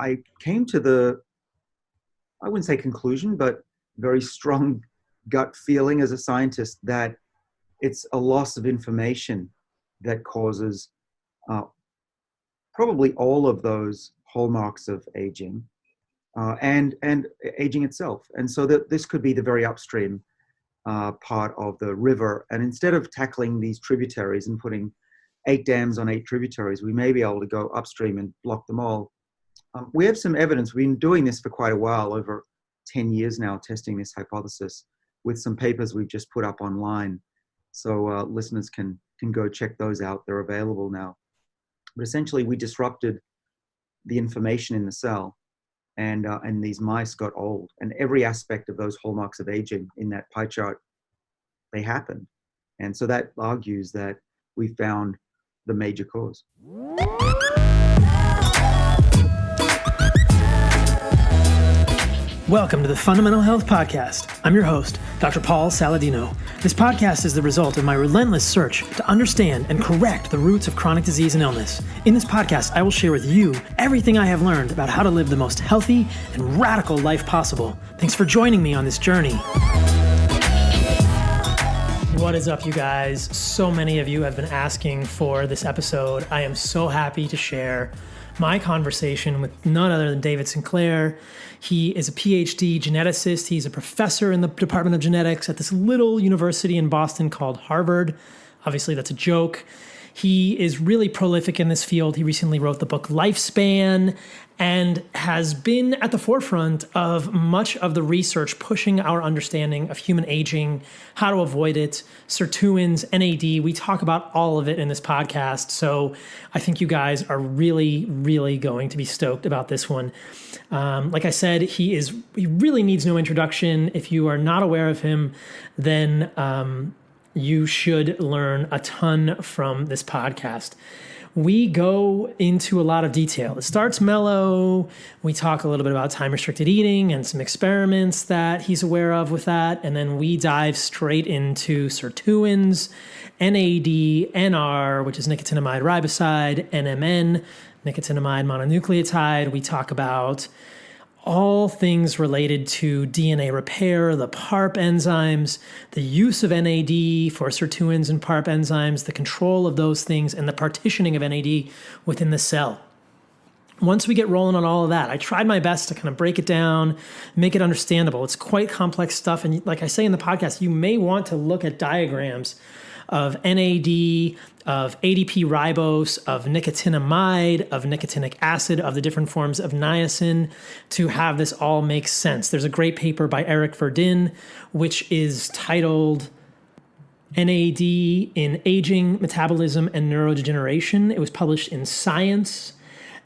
I came to I wouldn't say conclusion, but very strong gut feeling as a scientist that it's a loss of information that causes probably all of those hallmarks of aging and aging itself. And so that this could be the very upstream part of the river. And instead of tackling these tributaries and putting 8 dams on 8 tributaries, we may be able to go upstream and block them all. We have some evidence. We've been doing this for quite a while, over 10 years now, testing this hypothesis with some papers we've just put up online. So listeners can go check those out. They're available now. But essentially, we disrupted the information in the cell, and these mice got old. And every aspect of those hallmarks of aging in that pie chart, they happened. And so that argues that we found the major cause. Welcome to the Fundamental Health Podcast. I'm your host, Dr. Paul Saladino. This podcast is the result of my relentless search to understand and correct the roots of chronic disease and illness. In this podcast, I will share with you everything I have learned about how to live the most healthy and radical life possible. Thanks for joining me on this journey. What is up, you guys? So many of you have been asking for this episode. I am so happy to share my conversation with none other than David Sinclair. He is a PhD geneticist. He's a professor in the Department of Genetics at this little university in Boston called Harvard. Obviously, that's a joke. He is really prolific in this field. He recently wrote the book Lifespan and has been at the forefront of much of the research pushing our understanding of human aging, how to avoid it, Sirtuins, NAD. We talk about all of it in this podcast. So I think you guys are really, really going to be stoked about this one. Like I said, he really needs no introduction. If you are not aware of him, then you should learn a ton from this podcast. We go into a lot of detail. It starts mellow. We talk a little bit about time-restricted eating and some experiments that he's aware of with that. And then we dive straight into Sirtuins, NAD, NR, which is nicotinamide riboside, NMN, nicotinamide mononucleotide. We talk about all things related to DNA repair, the PARP enzymes, the use of NAD for Sirtuins and PARP enzymes, the control of those things, and the partitioning of NAD within the cell. Once we get rolling on all of that, I tried my best to kind of break it down, make it understandable. It's quite complex stuff. And like I say in the podcast, you may want to look at diagrams of NAD, of ADP ribose, of nicotinamide, of nicotinic acid, of the different forms of niacin to have this all make sense. There's a great paper by Eric Verdin, which is titled NAD in Aging, Metabolism, and Neurodegeneration. It was published in Science,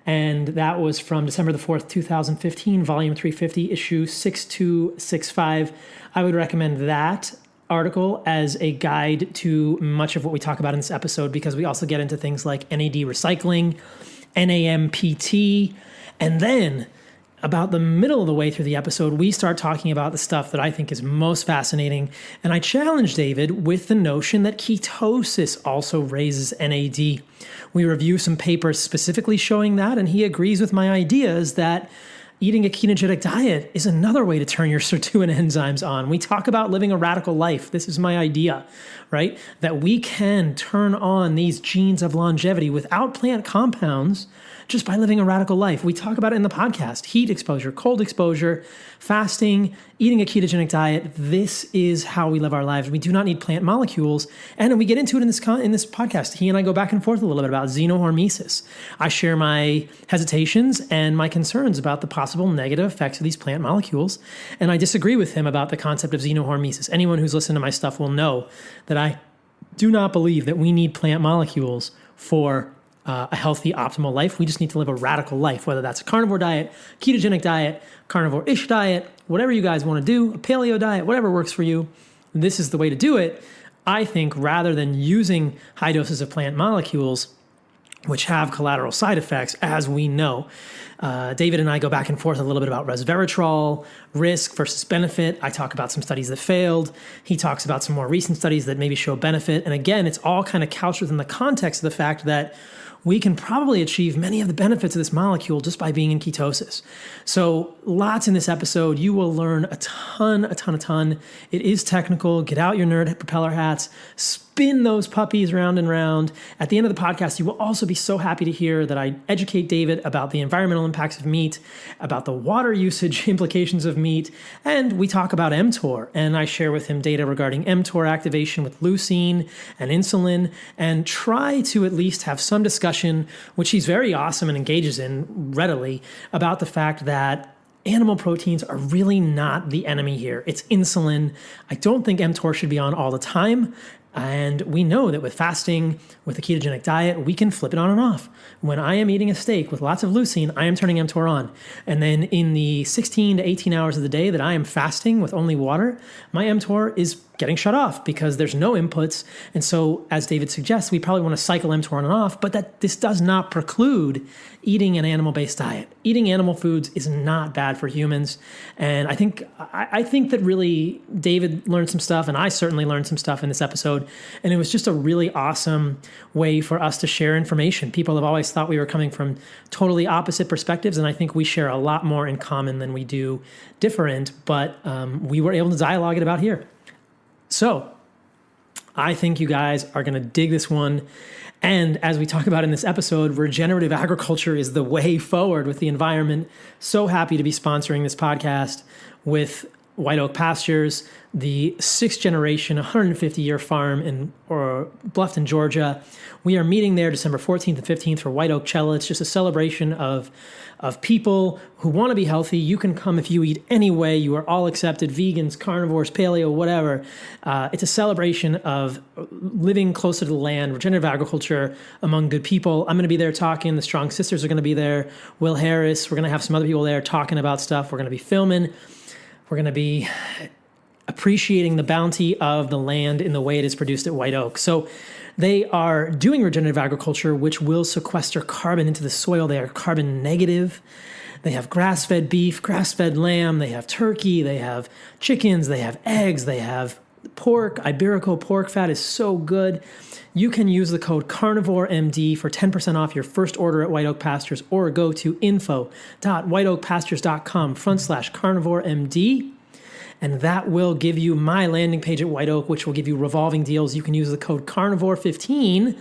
and that was from December the 4th, 2015, volume 350, issue 6265. I would recommend that article as a guide to much of what we talk about in this episode, because we also get into things like NAD recycling, NAMPT, and then about the middle of the way through the episode, we start talking about the stuff that I think is most fascinating. And I challenge David with the notion that ketosis also raises NAD. We review some papers specifically showing that, and he agrees with my ideas that eating a ketogenic diet is another way to turn your sirtuin enzymes on. We talk about living a radical life. This is my idea, right? That we can turn on these genes of longevity without plant compounds just by living a radical life. We talk about it in the podcast: heat exposure, cold exposure, fasting, eating a ketogenic diet. This is how we live our lives. We do not need plant molecules. And we get into it in this podcast. He and I go back and forth a little bit about Xenohormesis. I share my hesitations and my concerns about the possible negative effects of these plant molecules. And I disagree with him about the concept of Xenohormesis. Anyone who's listened to my stuff will know that I do not believe that we need plant molecules for a healthy, optimal life. We just need to live a radical life, whether that's a carnivore diet, ketogenic diet, carnivore-ish diet, whatever you guys want to do, a paleo diet, whatever works for you. This is the way to do it, I think, rather than using high doses of plant molecules, which have collateral side effects, as we know. David and I go back and forth a little bit about resveratrol, risk versus benefit. I talk about some studies that failed. He talks about some more recent studies that maybe show benefit. And again, it's all kind of couched within the context of the fact that we can probably achieve many of the benefits of this molecule just by being in ketosis. So lots in this episode. You will learn a ton. It is technical. Get out your nerd propeller hats. Spin those puppies round and round. At the end of the podcast, you will also be so happy to hear that I educate David about the environmental impacts of meat, about the water usage implications of meat, and we talk about mTOR. And I share with him data regarding mTOR activation with leucine and insulin, and try to at least have some discussion, which he's very awesome and engages in readily, about the fact that animal proteins are really not the enemy here. It's insulin. I don't think mTOR should be on all the time. And we know that with fasting, with a ketogenic diet, we can flip it on and off. When I am eating a steak with lots of leucine, I am turning mTOR on. And then in the 16 to 18 hours of the day that I am fasting with only water, my mTOR is getting shut off because there's no inputs. And so, as David suggests, we probably want to cycle mTOR on and off, but that this does not preclude eating an animal-based diet. Eating animal foods is not bad for humans. And I think that really David learned some stuff, and I certainly learned some stuff in this episode. And it was just a really awesome way for us to share information. People have always thought we were coming from totally opposite perspectives, and I think we share a lot more in common than we do different, but we were able to dialogue it about here. So I think you guys are going to dig this one. And as we talk about in this episode, regenerative agriculture is the way forward with the environment. So happy to be sponsoring this podcast with White Oak Pastures, the 6th generation, 150-year farm in Bluffton, Georgia. We are meeting there December 14th and 15th for White Oak Cella. It's just a celebration of people who want to be healthy. You can come if you eat any way. You are all accepted, vegans, carnivores, paleo, whatever. It's a celebration of living closer to the land, regenerative agriculture among good people. I'm going to be there talking. The Strong Sisters are going to be there. Will Harris. We're going to have some other people there talking about stuff. We're going to be filming. We're going to be appreciating the bounty of the land in the way it is produced at White Oak. So they are doing regenerative agriculture, which will sequester carbon into the soil. They are carbon negative. They have grass-fed beef, grass-fed lamb. They have turkey. They have chickens. They have eggs. They have pork. Iberico pork fat is so good. You can use the code CarnivoreMD for 10% off your first order at White Oak Pastures, or go to info.whiteoakpastures.com/CarnivoreMD. And that will give you my landing page at White Oak, which will give you revolving deals. You can use the code Carnivore15,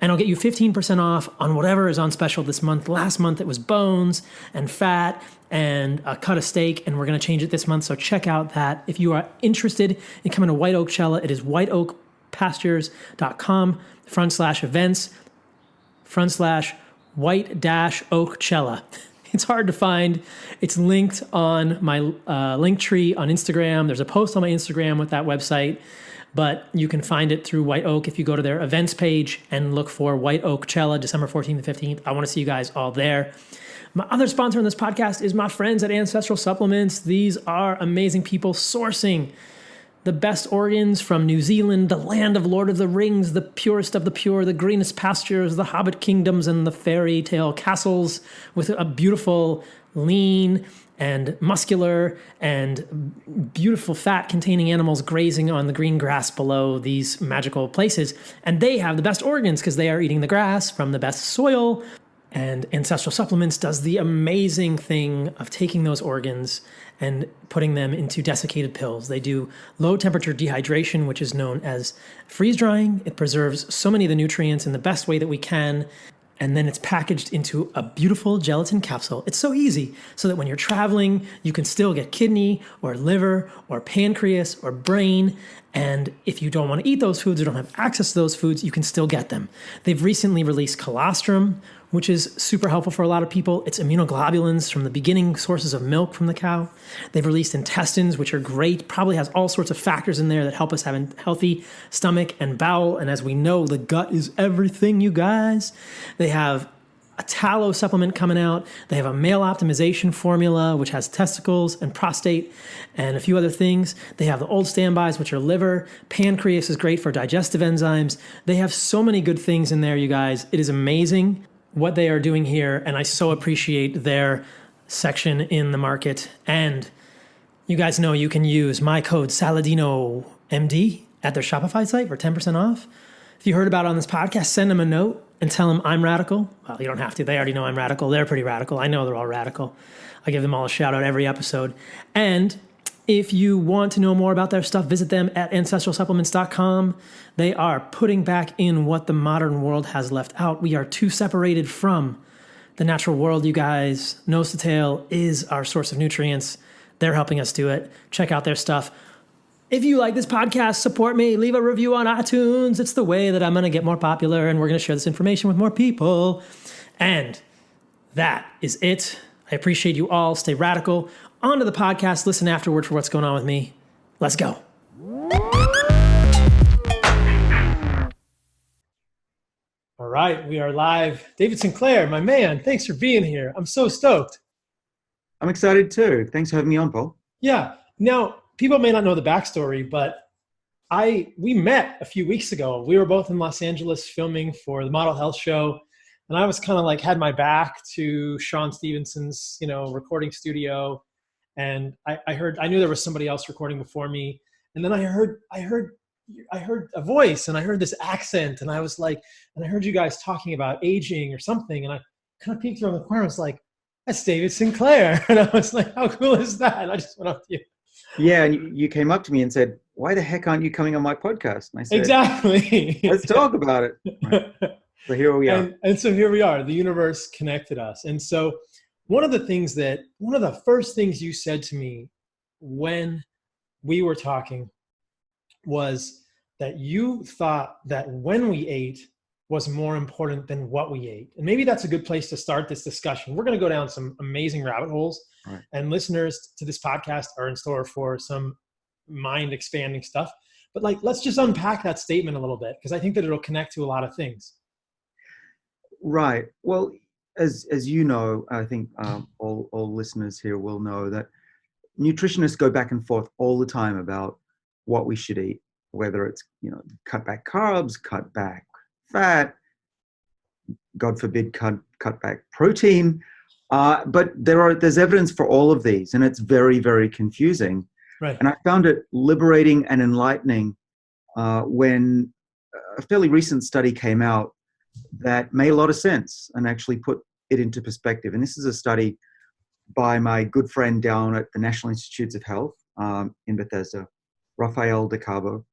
and I'll get you 15% off on whatever is on special this month. Last month it was bones and fat and a cut of steak, and we're going to change it this month. So check out that. If you are interested in coming to White Oak Cella, it is whiteoakpastures.com/events/white-oak Cella. It's hard to find. It's linked on my link tree on Instagram. There's a post on my Instagram with that website, but you can find it through White Oak if you go to their events page and look for White Oak Cella, December 14th and 15th. I want to see you guys all there. My other sponsor on this podcast is my friends at Ancestral Supplements. These are amazing people sourcing the best organs from New Zealand, the land of Lord of the Rings, the purest of the pure, the greenest pastures, the hobbit kingdoms, and the fairy tale castles, with a beautiful, lean, and muscular, and beautiful fat-containing animals grazing on the green grass below these magical places. And they have the best organs because they are eating the grass from the best soil. And Ancestral Supplements does the amazing thing of taking those organs and putting them into desiccated pills. They do low temperature dehydration, which is known as freeze drying. It preserves so many of the nutrients in the best way that we can. And then it's packaged into a beautiful gelatin capsule. It's so easy, so that when you're traveling, you can still get kidney or liver or pancreas or brain. And if you don't want to eat those foods or don't have access to those foods, you can still get them. They've recently released colostrum, which is super helpful for a lot of people. It's immunoglobulins from the beginning sources of milk from the cow. They've released intestines, which are great, probably has all sorts of factors in there that help us have a healthy stomach and bowel. And as we know, the gut is everything, you guys. They have a tallow supplement coming out. They have a male optimization formula, which has testicles and prostate and a few other things. They have the old standbys, which are liver. Pancreas is great for digestive enzymes. They have so many good things in there, you guys. It is amazing. what they are doing here, and I so appreciate their section in the market. And you guys know you can use my code SaladinoMD at their Shopify site for 10% off. If you heard about it on this podcast, send them a note and tell them I'm radical. Well, you don't have to. They already know I'm radical. They're pretty radical. I know they're all radical. I give them all a shout out every episode. And if you want to know more about their stuff, visit them at ancestralsupplements.com. They are putting back in what the modern world has left out. We are too separated from the natural world, you guys. Nose to tail is our source of nutrients. They're helping us do it. Check out their stuff. If you like this podcast, support me. Leave a review on iTunes. It's the way that I'm going to get more popular, and we're going to share this information with more people. And that is it. I appreciate you all. Stay radical. On to the podcast. Listen afterward for what's going on with me. Let's go. All right, we are live. David Sinclair, my man, thanks for being here. I'm so stoked. I'm excited too. Thanks for having me on, Paul. Yeah. Now, people may not know the backstory, but we met a few weeks ago. We were both in Los Angeles filming for the Model Health Show, and I was kind of like had my back to Sean Stevenson's, recording studio, and I knew there was somebody else recording before me, and then I heard a voice, and I heard this accent, and I was like, and I heard you guys talking about aging or something, and I kind of peeked around the corner. I was like, that's David Sinclair. And I was like, how cool is that? And I just went up to you. Yeah, and you came up to me and said, why the heck aren't you coming on my podcast? And I said, exactly. Let's talk about it. Right. So here we are. And so here we are. The universe connected us. And so one of the first things you said to me when we were talking was that you thought that when we ate was more important than what we ate. And maybe that's a good place to start this discussion. We're going to go down some amazing rabbit holes, right, and listeners to this podcast are in store for some mind expanding stuff. But let's just unpack that statement a little bit, because I think that it'll connect to a lot of things. Right. Well, as you know, I think all listeners here will know that nutritionists go back and forth all the time about what we should eat, whether it's, cut back carbs, cut back fat, God forbid, cut back protein. But there's evidence for all of these, and it's very, very confusing. Right. And I found it liberating and enlightening when a fairly recent study came out that made a lot of sense and actually put it into perspective. And this is a study by my good friend down at the National Institutes of Health in Bethesda, Rafael DeCabo.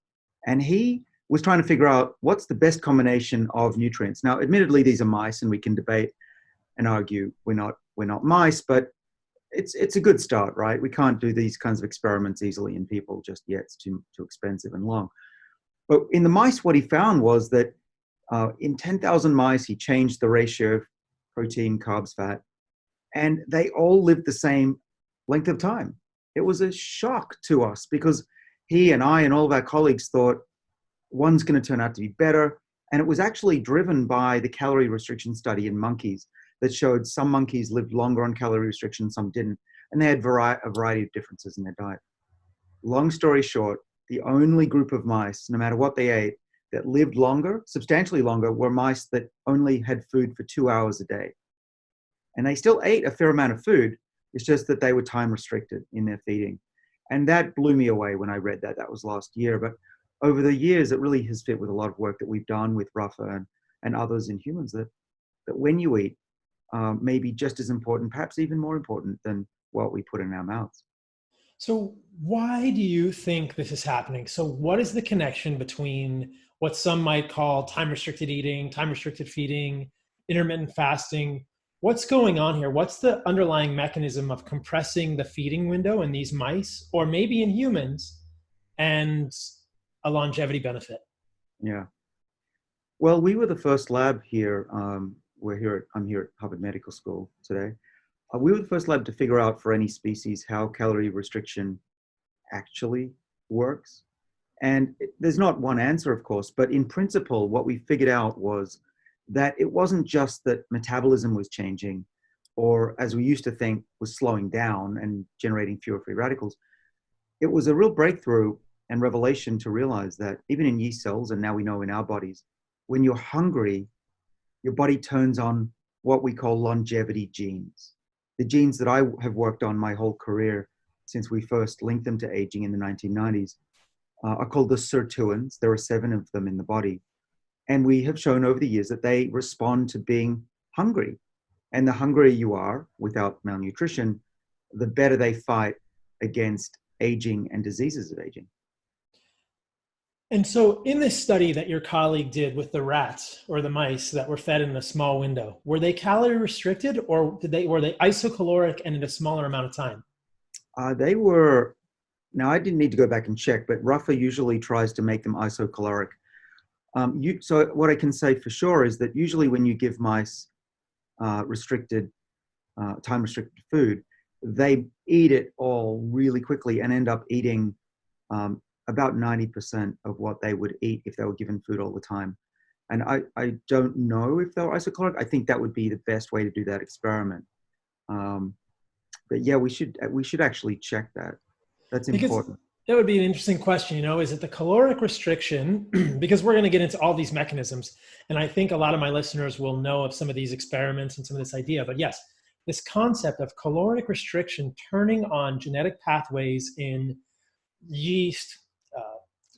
And he was trying to figure out what's the best combination of nutrients. Now, admittedly, these are mice, and we can debate and argue we're not mice, but it's a good start, right? We can't do these kinds of experiments easily in people just yet. It's too expensive and long. But in the mice, what he found was that in 10,000 mice, he changed the ratio of protein, carbs, fat, and they all lived the same length of time. It was a shock to us because he and I and all of our colleagues thought one's going to turn out to be better. And it was actually driven by the calorie restriction study in monkeys that showed some monkeys lived longer on calorie restriction, some didn't. And they had a variety of differences in their diet. Long story short, the only group of mice, no matter what they ate, that lived longer, substantially longer, were mice that only had food for 2 hours a day. And they still ate a fair amount of food. It's just that they were time restricted in their feeding. And that blew me away when I read that. That was last year. But over the years, it really has fit with a lot of work that we've done with Rafa and others in humans, that when you eat may be just as important, perhaps even more important than what we put in our mouths. So why do you think this is happening? So what is the connection between what some might call time-restricted eating, time-restricted feeding, intermittent fasting? What's going on here? What's the underlying mechanism of compressing the feeding window in these mice, or maybe in humans, and a longevity benefit? Yeah. Well, we were the first lab here. I'm here at Harvard Medical School today. We were the first lab to figure out for any species how calorie restriction actually works. And there's not one answer, of course, but in principle, what we figured out was that it wasn't just that metabolism was changing, or as we used to think, was slowing down and generating fewer free radicals. It was a real breakthrough and revelation to realize that even in yeast cells, and now we know in our bodies, when you're hungry, your body turns on what we call longevity genes. The genes that I have worked on my whole career since we first linked them to aging in the 1990s are called the Sirtuins. There are 7 of them in the body. And we have shown over the years that they respond to being hungry. And the hungrier you are without malnutrition, the better they fight against aging and diseases of aging. And so in this study that your colleague did with the rats or the mice that were fed in a small window, were they calorie restricted, or were they isocaloric and in a smaller amount of time? They were, now I didn't need to go back and check, but Rafa usually tries to make them isocaloric. So what I can say for sure is that usually when you give mice time restricted food, they eat it all really quickly and end up eating about 90% of what they would eat if they were given food all the time. And I don't know if they're isocaloric. I think that would be the best way to do that experiment. But yeah, we should actually check that. That's important. That would be an interesting question, is it the caloric restriction? Because we're going to get into all these mechanisms. And I think a lot of my listeners will know of some of these experiments and some of this idea. But yes, this concept of caloric restriction turning on genetic pathways in yeast,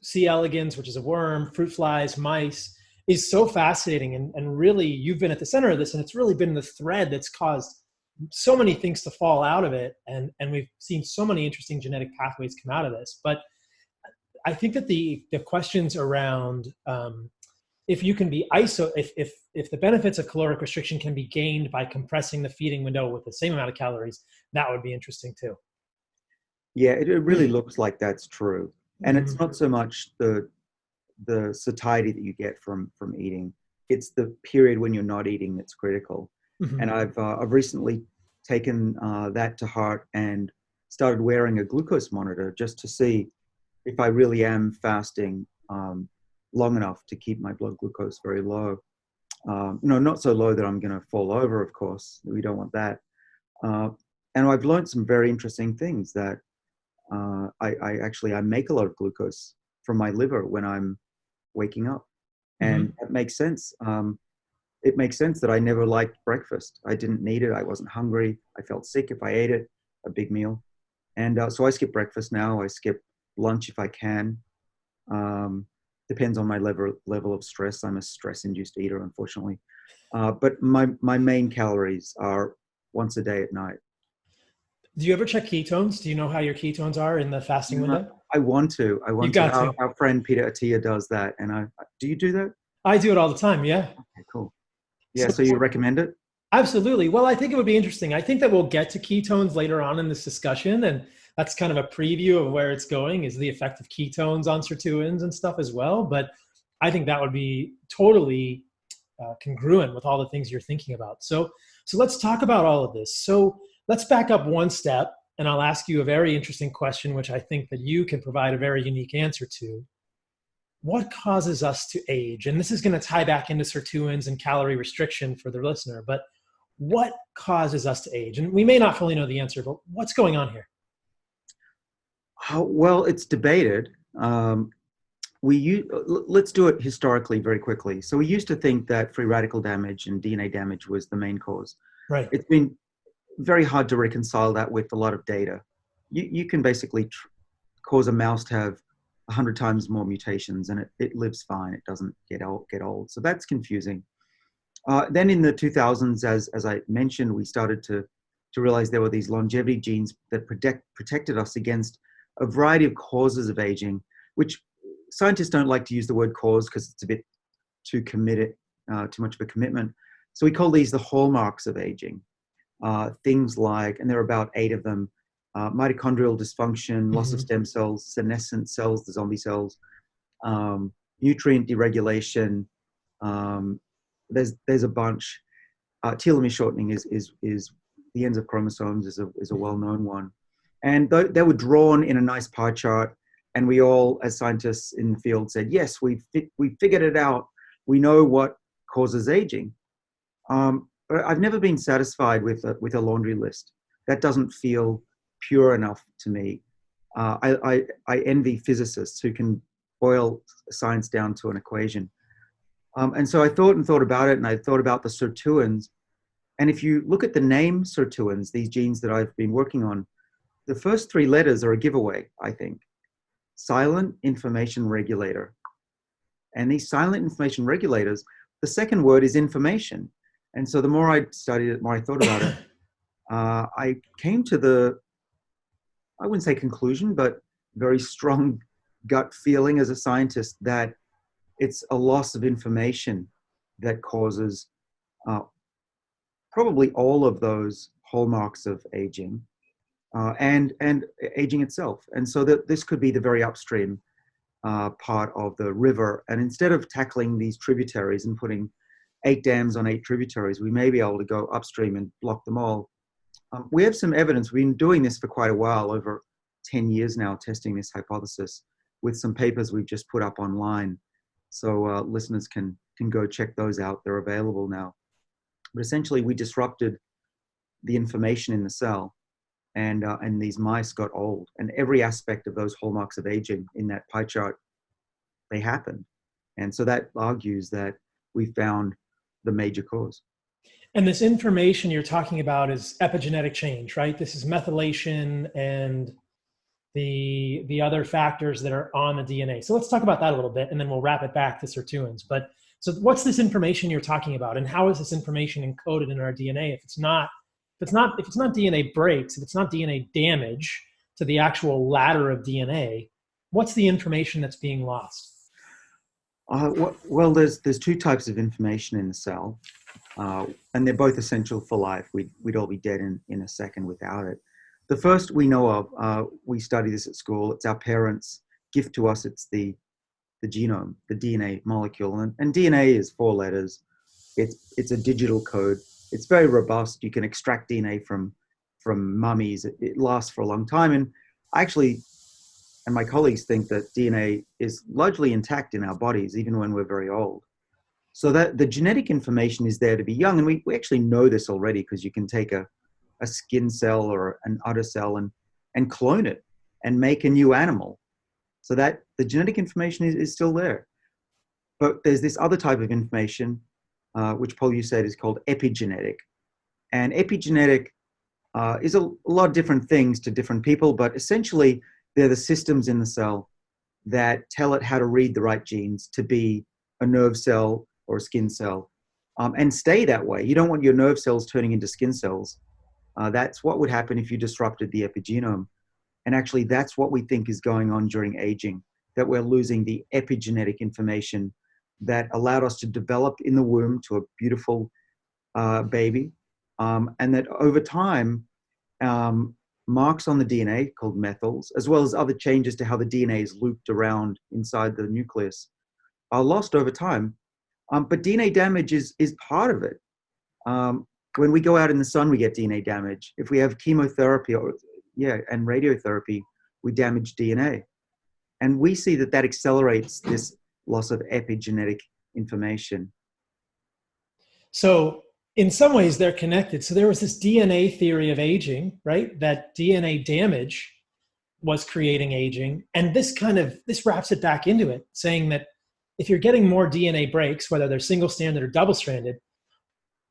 C. elegans, which is a worm, fruit flies, mice, is so fascinating. And really, you've been at the center of this, and it's really been the thread that's caused so many things to fall out of it. And we've seen so many interesting genetic pathways come out of this. But I think that the questions around if you can be if the benefits of caloric restriction can be gained by compressing the feeding window with the same amount of calories, that would be interesting too. Yeah, it really looks like that's true. And it's not so much the satiety that you get from eating. It's the period when you're not eating that's critical. Mm-hmm. And I've recently taken that to heart and started wearing a glucose monitor just to see if I really am fasting long enough to keep my blood glucose very low. Not so low that I'm going to fall over, of course. We don't want that. And I've learned some very interesting things that I make a lot of glucose from my liver when I'm waking up. And that makes sense. It makes sense that I never liked breakfast. I didn't need it. I wasn't hungry. I felt sick if I ate it, a big meal. And so I skip breakfast now. I skip lunch if I can. Depends on my level of stress. I'm a stress-induced eater, unfortunately. But my main calories are once a day at night. Do you ever check ketones? Do you know how your ketones are in the fasting window? I want to. You got to. Our friend Peter Attia does that. And do you do that? I do it all the time, yeah. Okay, cool. Yeah, so you recommend it? Absolutely. Well, I think it would be interesting. I think that we'll get to ketones later on in this discussion, and that's kind of a preview of where it's going, is the effect of ketones on sirtuins and stuff as well. But I think that would be totally congruent with all the things you're thinking about. So let's talk about all of this. So let's back up one step, and I'll ask you a very interesting question, which I think that you can provide a very unique answer to. What causes us to age? And this is going to tie back into sirtuins and calorie restriction for the listener, but what causes us to age? And we may not fully know the answer, but what's going on here? Well, it's debated. Let's do it historically very quickly. So we used to think that free radical damage and DNA damage was the main cause. Right. It's been very hard to reconcile that with a lot of data. You can basically cause a mouse to have 100 times more mutations and it lives fine. It doesn't get old. So that's confusing. Then in the 2000s, as I mentioned, we started to realize there were these longevity genes that protected us against a variety of causes of aging, which scientists don't like to use the word cause because it's a bit too much of a commitment. So we call these the hallmarks of aging. Things like, and there are about 8 of them, mitochondrial dysfunction, loss of stem cells, senescent cells, the zombie cells, nutrient deregulation. There's a bunch. Telomere shortening is the ends of chromosomes is a well-known one. And they were drawn in a nice pie chart. And we all, as scientists in the field, said, yes, we figured it out. We know what causes aging. But I've never been satisfied with a laundry list. That doesn't feel pure enough to me. I envy physicists who can boil science down to an equation. And so I thought about it, and I thought about the sirtuins. And if you look at the name Sirtuins, these genes that I've been working on, the first three letters are a giveaway, I think. Silent information regulator. And these silent information regulators, the second word is information. And so the more I studied it, the more I thought about it, I came to the, I wouldn't say conclusion, but very strong gut feeling as a scientist that it's a loss of information that causes probably all of those hallmarks of aging and aging itself. And so that this could be the very upstream part of the river. And instead of tackling these tributaries and putting 8 dams on 8 tributaries, we may be able to go upstream and block them all. We have some evidence. We've been doing this for quite a while, over 10 years now, testing this hypothesis with some papers we've just put up online. So listeners can go check those out. They're available now. But essentially, we disrupted the information in the cell, and these mice got old. And every aspect of those hallmarks of aging in that pie chart, they happened. And so that argues that we found the major cause. And this information you're talking about is epigenetic change, right? This is methylation and the other factors that are on the DNA. So let's talk about that a little bit, and then we'll wrap it back to Sirtuins. But so what's this information you're talking about, and how is this information encoded in our DNA? If it's not DNA breaks, if it's not DNA damage to the actual ladder of DNA, what's the information that's being lost? Well, there's 2 types of information in the cell, and they're both essential for life. We'd all be dead in a second without it. The first we know of, we study this at school. It's our parents' gift to us. It's the genome, the DNA molecule, and DNA is 4 letters. It's a digital code. It's very robust. You can extract DNA from mummies. It lasts for a long time. And actually, and my colleagues think that DNA is largely intact in our bodies, even when we're very old. So that the genetic information is there to be young. And we actually know this already, because you can take a skin cell or an udder cell and clone it and make a new animal. So that the genetic information is still there. But there's this other type of information, which Paul, you said, is called epigenetic. And epigenetic is a lot of different things to different people, but essentially they're the systems in the cell that tell it how to read the right genes to be a nerve cell or a skin cell, and stay that way. You don't want your nerve cells turning into skin cells. That's what would happen if you disrupted the epigenome. And actually, that's what we think is going on during aging, that we're losing the epigenetic information that allowed us to develop in the womb to a beautiful baby, and that over time, marks on the DNA called methyls, as well as other changes to how the DNA is looped around inside the nucleus, are lost over time. But DNA damage is part of it. When we go out in the sun, we get DNA damage. If we have chemotherapy and radiotherapy, we damage DNA. And we see that accelerates this loss of epigenetic information. So in some ways they're connected. So there was this DNA theory of aging, right? That DNA damage was creating aging. And this wraps it back into it, saying that if you're getting more DNA breaks, whether they're single stranded or double stranded,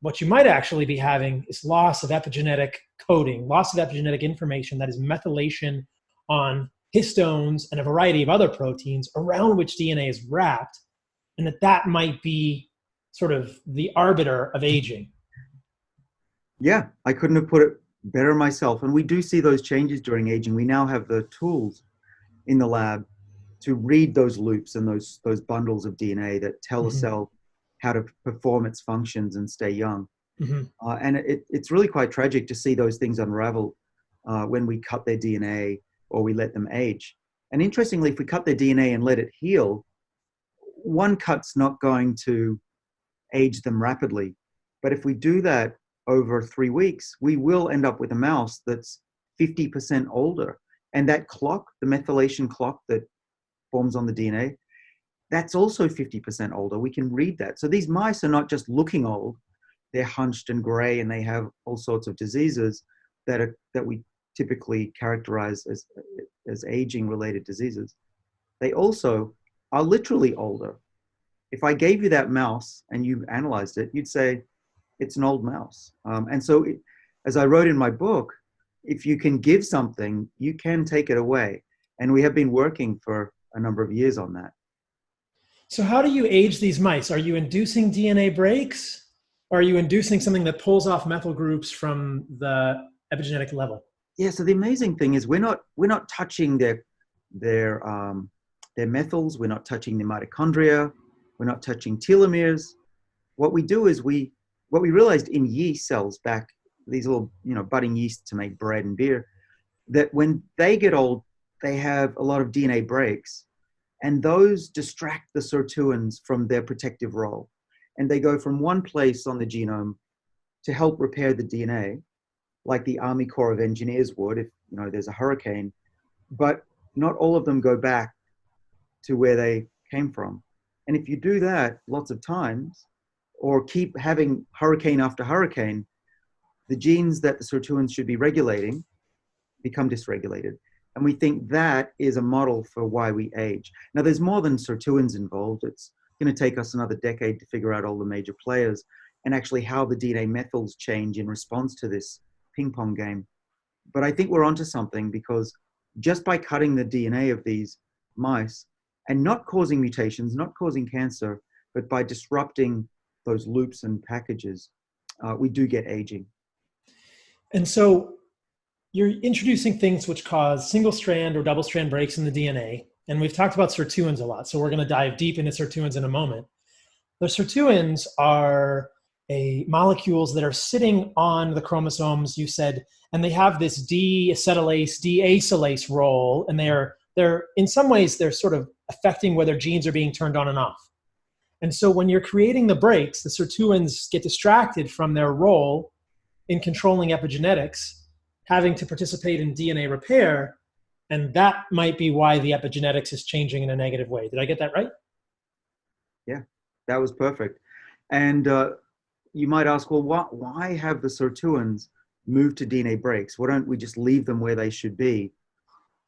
what you might actually be having is loss of epigenetic coding, loss of epigenetic information, that is methylation on histones and a variety of other proteins around which DNA is wrapped, and that might be sort of the arbiter of aging. Yeah, I couldn't have put it better myself. And we do see those changes during aging. We now have the tools in the lab to read those loops and those bundles of DNA that tell the cell how to perform its functions and stay young. And it's really quite tragic to see those things unravel when we cut their DNA or we let them age. And interestingly, if we cut their DNA and let it heal, one cut's not going to age them rapidly. But if we do that over 3 weeks, we will end up with a mouse that's 50% older. And that clock, the methylation clock that forms on the DNA, that's also 50% older. We can read that. So these mice are not just looking old, they're hunched and gray, and they have all sorts of diseases that we typically characterize as aging-related diseases. They also are literally older. If I gave you that mouse and you analyzed it, you'd say, it's an old mouse. And so, as I wrote in my book, if you can give something, you can take it away. And we have been working for a number of years on that. So how do you age these mice? Are you inducing DNA breaks? Or are you inducing something that pulls off methyl groups from the epigenetic level? Yeah. So the amazing thing is we're not touching their methyls. We're not touching the mitochondria. We're not touching telomeres. What we do is what we realized in yeast cells back, these little, budding yeast to make bread and beer, that when they get old, they have a lot of DNA breaks, and those distract the sirtuins from their protective role. And they go from one place on the genome to help repair the DNA, like the Army Corps of Engineers would if, there's a hurricane, but not all of them go back to where they came from. And if you do that lots of times, or keep having hurricane after hurricane, the genes that the sirtuins should be regulating become dysregulated. And we think that is a model for why we age. Now, there's more than sirtuins involved. It's going to take us another decade to figure out all the major players and actually how the DNA methyls change in response to this ping pong game. But I think we're onto something, because just by cutting the DNA of these mice and not causing mutations, not causing cancer, but by disrupting those loops and packages, we do get aging. And so you're introducing things which cause single strand or double strand breaks in the DNA. And we've talked about sirtuins a lot, so we're going to dive deep into sirtuins in a moment. The sirtuins are molecules that are sitting on the chromosomes, you said, and they have this deacetylase, deacylase role, and they're in some ways, they're sort of affecting whether genes are being turned on and off. And so when you're creating the breaks, the sirtuins get distracted from their role in controlling epigenetics, having to participate in DNA repair, and that might be why the epigenetics is changing in a negative way. Did I get that right? Yeah, that was perfect. And you might ask, well, why have the sirtuins moved to DNA breaks? Why don't we just leave them where they should be?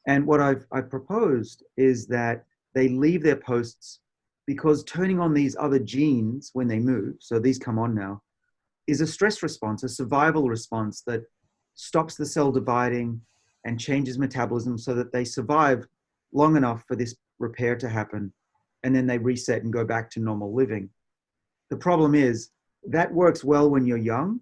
And what I've proposed is that they leave their posts because turning on these other genes when they move, so these come on now, is a stress response, a survival response that stops the cell dividing and changes metabolism so that they survive long enough for this repair to happen, and then they reset and go back to normal living. The problem is that works well when you're young,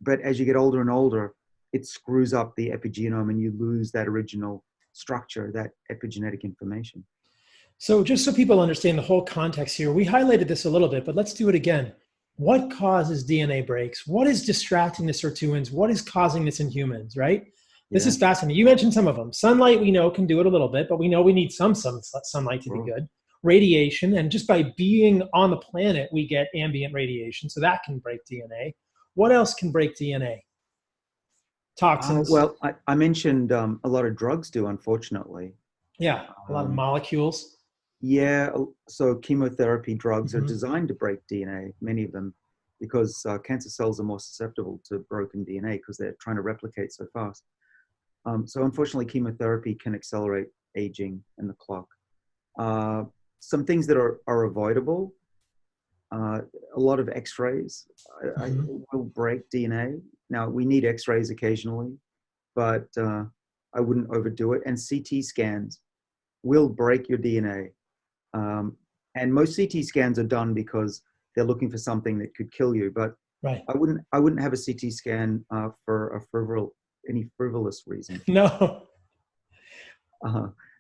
but as you get older and older, it screws up the epigenome and you lose that original structure, that epigenetic information. So just so people understand the whole context here, we highlighted this a little bit, but let's do it again. What causes DNA breaks? What is distracting the sirtuins? What is causing this in humans, right? This is fascinating. You mentioned some of them. Sunlight, we know, can do it a little bit, but we know we need some sunlight to be good. Radiation, and just by being on the planet, we get ambient radiation, so that can break DNA. What else can break DNA? Toxins. Well, I mentioned a lot of drugs do, unfortunately. Yeah, a lot of molecules. Yeah, so chemotherapy drugs are designed to break DNA, many of them, because cancer cells are more susceptible to broken DNA because they're trying to replicate so fast. So unfortunately, chemotherapy can accelerate aging and the clock. Some things that are avoidable, a lot of x-rays will break DNA. Now, we need x-rays occasionally, but I wouldn't overdo it. And CT scans will break your DNA. And most CT scans are done because they're looking for something that could kill you. But I wouldn't have a CT scan for any frivolous reason. No.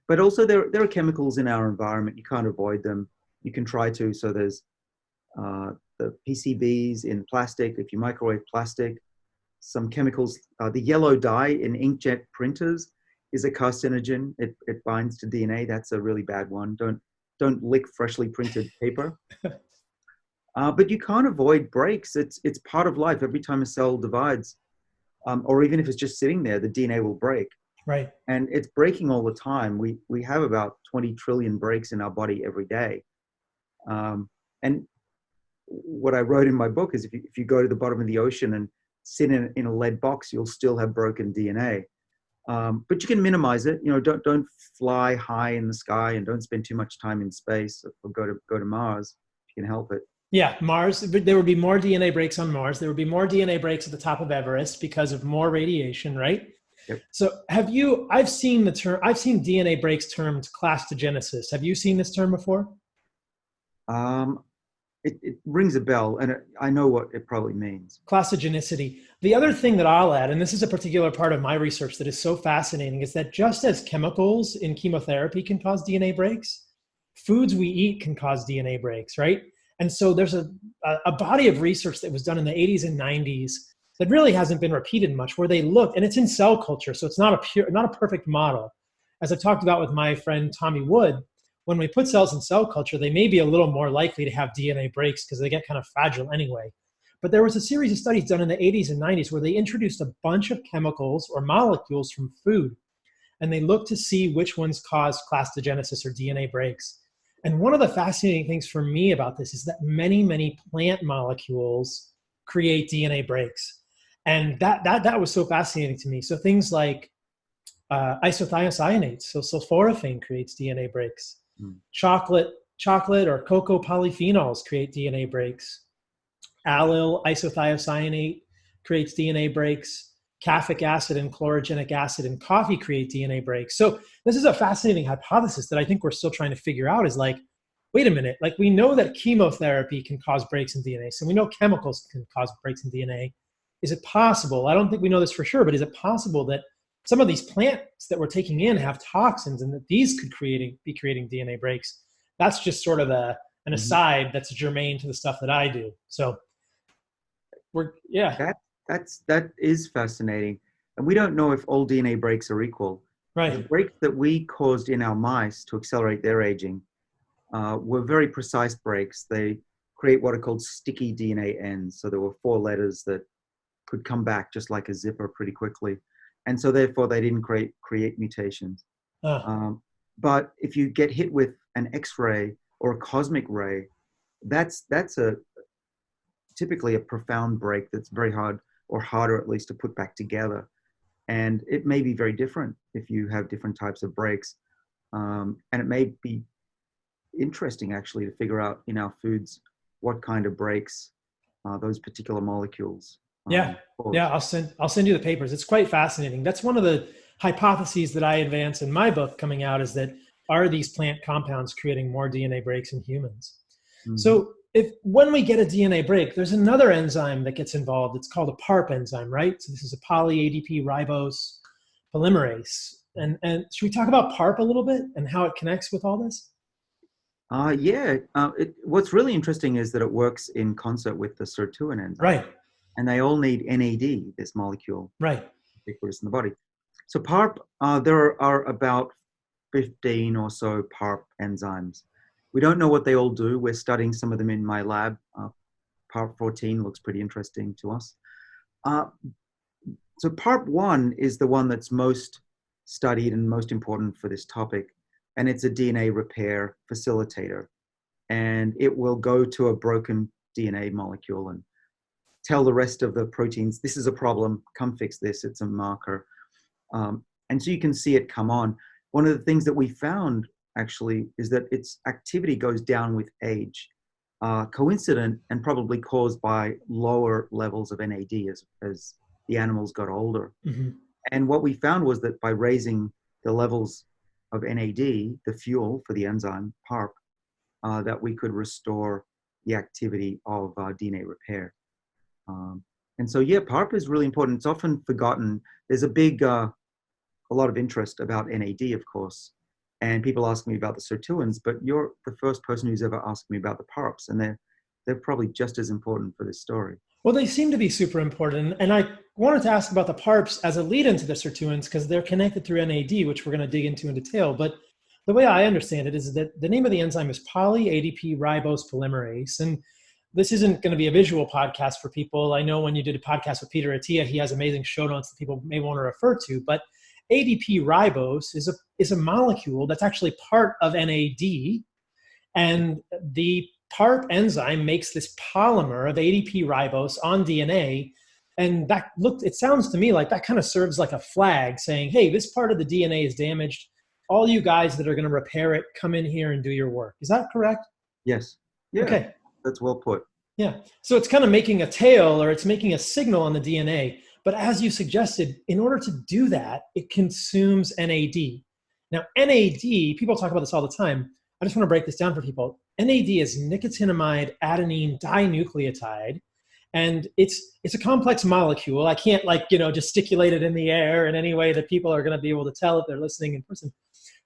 But also there are chemicals in our environment. You can't avoid them. You can try to. So there's the PCBs in plastic. If you microwave plastic, some chemicals, the yellow dye in inkjet printers is a carcinogen. It binds to DNA. That's a really bad one. Don't lick freshly printed paper. But you can't avoid breaks. It's part of life. Every time a cell divides, or even if it's just sitting there, the DNA will break. Right. And it's breaking all the time. We have about 20 trillion breaks in our body every day. And what I wrote in my book is if you go to the bottom of the ocean and sit in a lead box, you'll still have broken DNA. But you can minimize it. Don't fly high in the sky and don't spend too much time in space or go to Mars if you can help it. Yeah, Mars, there would be more DNA breaks on Mars. There would be more DNA breaks at the top of Everest because of more radiation, right? Yep. So I've seen I've seen DNA breaks termed clastogenesis. Have you seen this term before? Um, it rings a bell, and I know what it probably means. Clastogenicity. The other thing that I'll add, and this is a particular part of my research that is so fascinating, is that just as chemicals in chemotherapy can cause DNA breaks, foods we eat can cause DNA breaks, right? And so there's a body of research that was done in the 80s and 90s that really hasn't been repeated much, where they looked, and it's in cell culture, so it's not a perfect model. As I've talked about with my friend Tommy Wood, when we put cells in cell culture, they may be a little more likely to have DNA breaks because they get kind of fragile anyway. But there was a series of studies done in the 80s and 90s where they introduced a bunch of chemicals or molecules from food, and they looked to see which ones caused clastogenesis or DNA breaks. And one of the fascinating things for me about this is that many, many plant molecules create DNA breaks. And that was so fascinating to me. So things like isothiocyanates, so sulforaphane creates DNA breaks. Chocolate or cocoa polyphenols create DNA breaks. Allyl isothiocyanate creates DNA breaks. Caffeic acid and chlorogenic acid in coffee create DNA breaks. So this is a fascinating hypothesis that I think we're still trying to figure out is like, wait a minute, like we know that chemotherapy can cause breaks in DNA. So we know chemicals can cause breaks in DNA. Is it possible? I don't think we know this for sure, but is it possible that some of these plants that we're taking in have toxins and that these could be creating DNA breaks? That's just sort of an aside that's germane to the stuff that I do. So That is fascinating. And we don't know if all DNA breaks are equal. Right. The breaks that we caused in our mice to accelerate their aging were very precise breaks. They create what are called sticky DNA ends. So there were 4 letters that could come back just like a zipper pretty quickly. And so therefore they didn't create mutations. But if you get hit with an X-ray or a cosmic ray, that's typically a profound break that's very hard, or harder at least, to put back together. And it may be very different if you have different types of breaks. And it may be interesting actually to figure out in our foods what kind of breaks those particular molecules. I'll send you the papers. It's quite fascinating. That's one of the hypotheses that I advance in my book coming out, is that are these plant compounds creating more DNA breaks in humans? So when we get a DNA break, there's another enzyme that gets involved. It's called a PARP enzyme, right? So this is a poly-ADP ribose polymerase. And should we talk about PARP a little bit and how it connects with all this? What's really interesting is that it works in concert with the Sirtuin enzyme. Right. And they all need NAD, this molecule. Right. Ubiquitous in the body. So PARP, there are about 15 or so PARP enzymes. We don't know what they all do. We're studying some of them in my lab. PARP 14 looks pretty interesting to us. So PARP 1 is the one that's most studied and most important for this topic. And it's a DNA repair facilitator. And it will go to a broken DNA molecule and tell the rest of the proteins, this is a problem, come fix this, it's a marker. And so you can see it come on. One of the things that we found actually is that its activity goes down with age, coincident and probably caused by lower levels of NAD as the animals got older. And what we found was that by raising the levels of NAD, the fuel for the enzyme PARP, that we could restore the activity of DNA repair. And so, PARP is really important. It's often forgotten. There's a lot of interest about NAD, of course, and people ask me about the Sirtuins, but you're the first person who's ever asked me about the PARPs, and they're probably just as important for this story. Well, they seem to be super important. And I wanted to ask about the PARPs as a lead into the Sirtuins because they're connected through NAD, which we're going to dig into in detail. But the way I understand it is that the name of the enzyme is poly-ADP ribose polymerase. And this isn't going to be a visual podcast for people. I know when you did a podcast with Peter Attia, he has amazing show notes that people may want to refer to. But ADP ribose is a molecule that's actually part of NAD. And the PARP enzyme makes this polymer of ADP ribose on DNA. And it sounds to me like that kind of serves like a flag saying, hey, this part of the DNA is damaged. All you guys that are going to repair it, come in here and do your work. Is that correct? Yes. Yeah. Okay. That's well put. Yeah. So it's kind of making a tail, or it's making a signal on the DNA. But as you suggested, in order to do that, it consumes NAD. Now, NAD, people talk about this all the time. I just want to break this down for people. NAD is nicotinamide adenine dinucleotide. And it's a complex molecule. I can't gesticulate it in the air in any way that people are going to be able to tell if they're listening in person.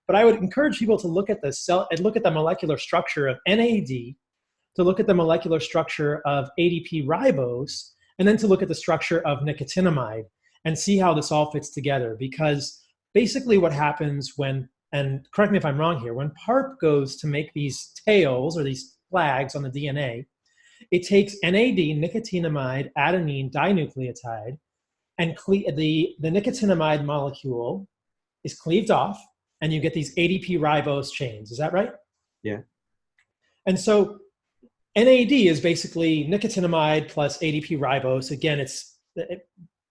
But I would encourage people to look at the molecular structure of NAD, to look at the molecular structure of ADP ribose, and then to look at the structure of nicotinamide and see how this all fits together. Because basically what happens when, and correct me if I'm wrong here, when PARP goes to make these tails or these flags on the DNA, it takes NAD, nicotinamide adenine dinucleotide, and the nicotinamide molecule is cleaved off, and you get these ADP ribose chains. Is that right? Yeah. And so NAD is basically nicotinamide plus ADP ribose. Again,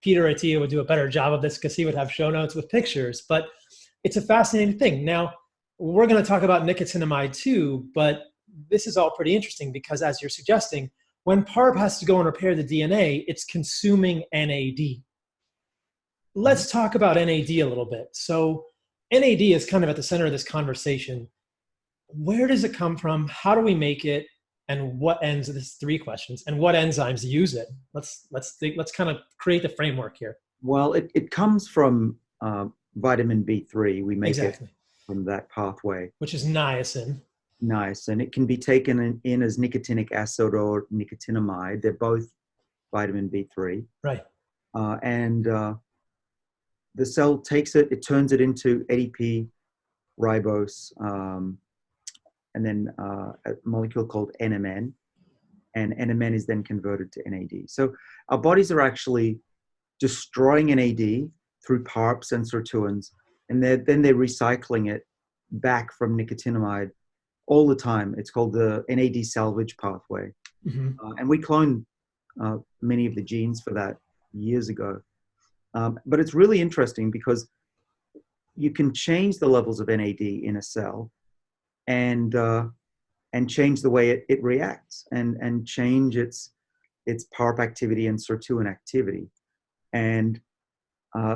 Peter Attia would do a better job of this because he would have show notes with pictures, but it's a fascinating thing. Now, we're going to talk about nicotinamide too, but this is all pretty interesting because, as you're suggesting, when PARP has to go and repair the DNA, it's consuming NAD. Let's talk about NAD a little bit. So NAD is kind of at the center of this conversation. Where does it come from? How do we make it? And what this is 3 questions, and what enzymes use it? Let's kind of create the framework here. Well, it comes from vitamin B3. We make it Exactly from that pathway, which is niacin. Niacin. It can be taken in as nicotinic acid or nicotinamide. They're both vitamin B3. Right. And the cell takes it, it turns it into ADP ribose, and then a molecule called NMN, and NMN is then converted to NAD. So our bodies are actually destroying NAD through PARPs and Sirtuins, and then they're recycling it back from nicotinamide all the time. It's called the NAD salvage pathway. Mm-hmm. And we cloned many of the genes for that years ago. But it's really interesting because you can change the levels of NAD in a cell and change the way it reacts and change its PARP activity and Sirtuin activity. And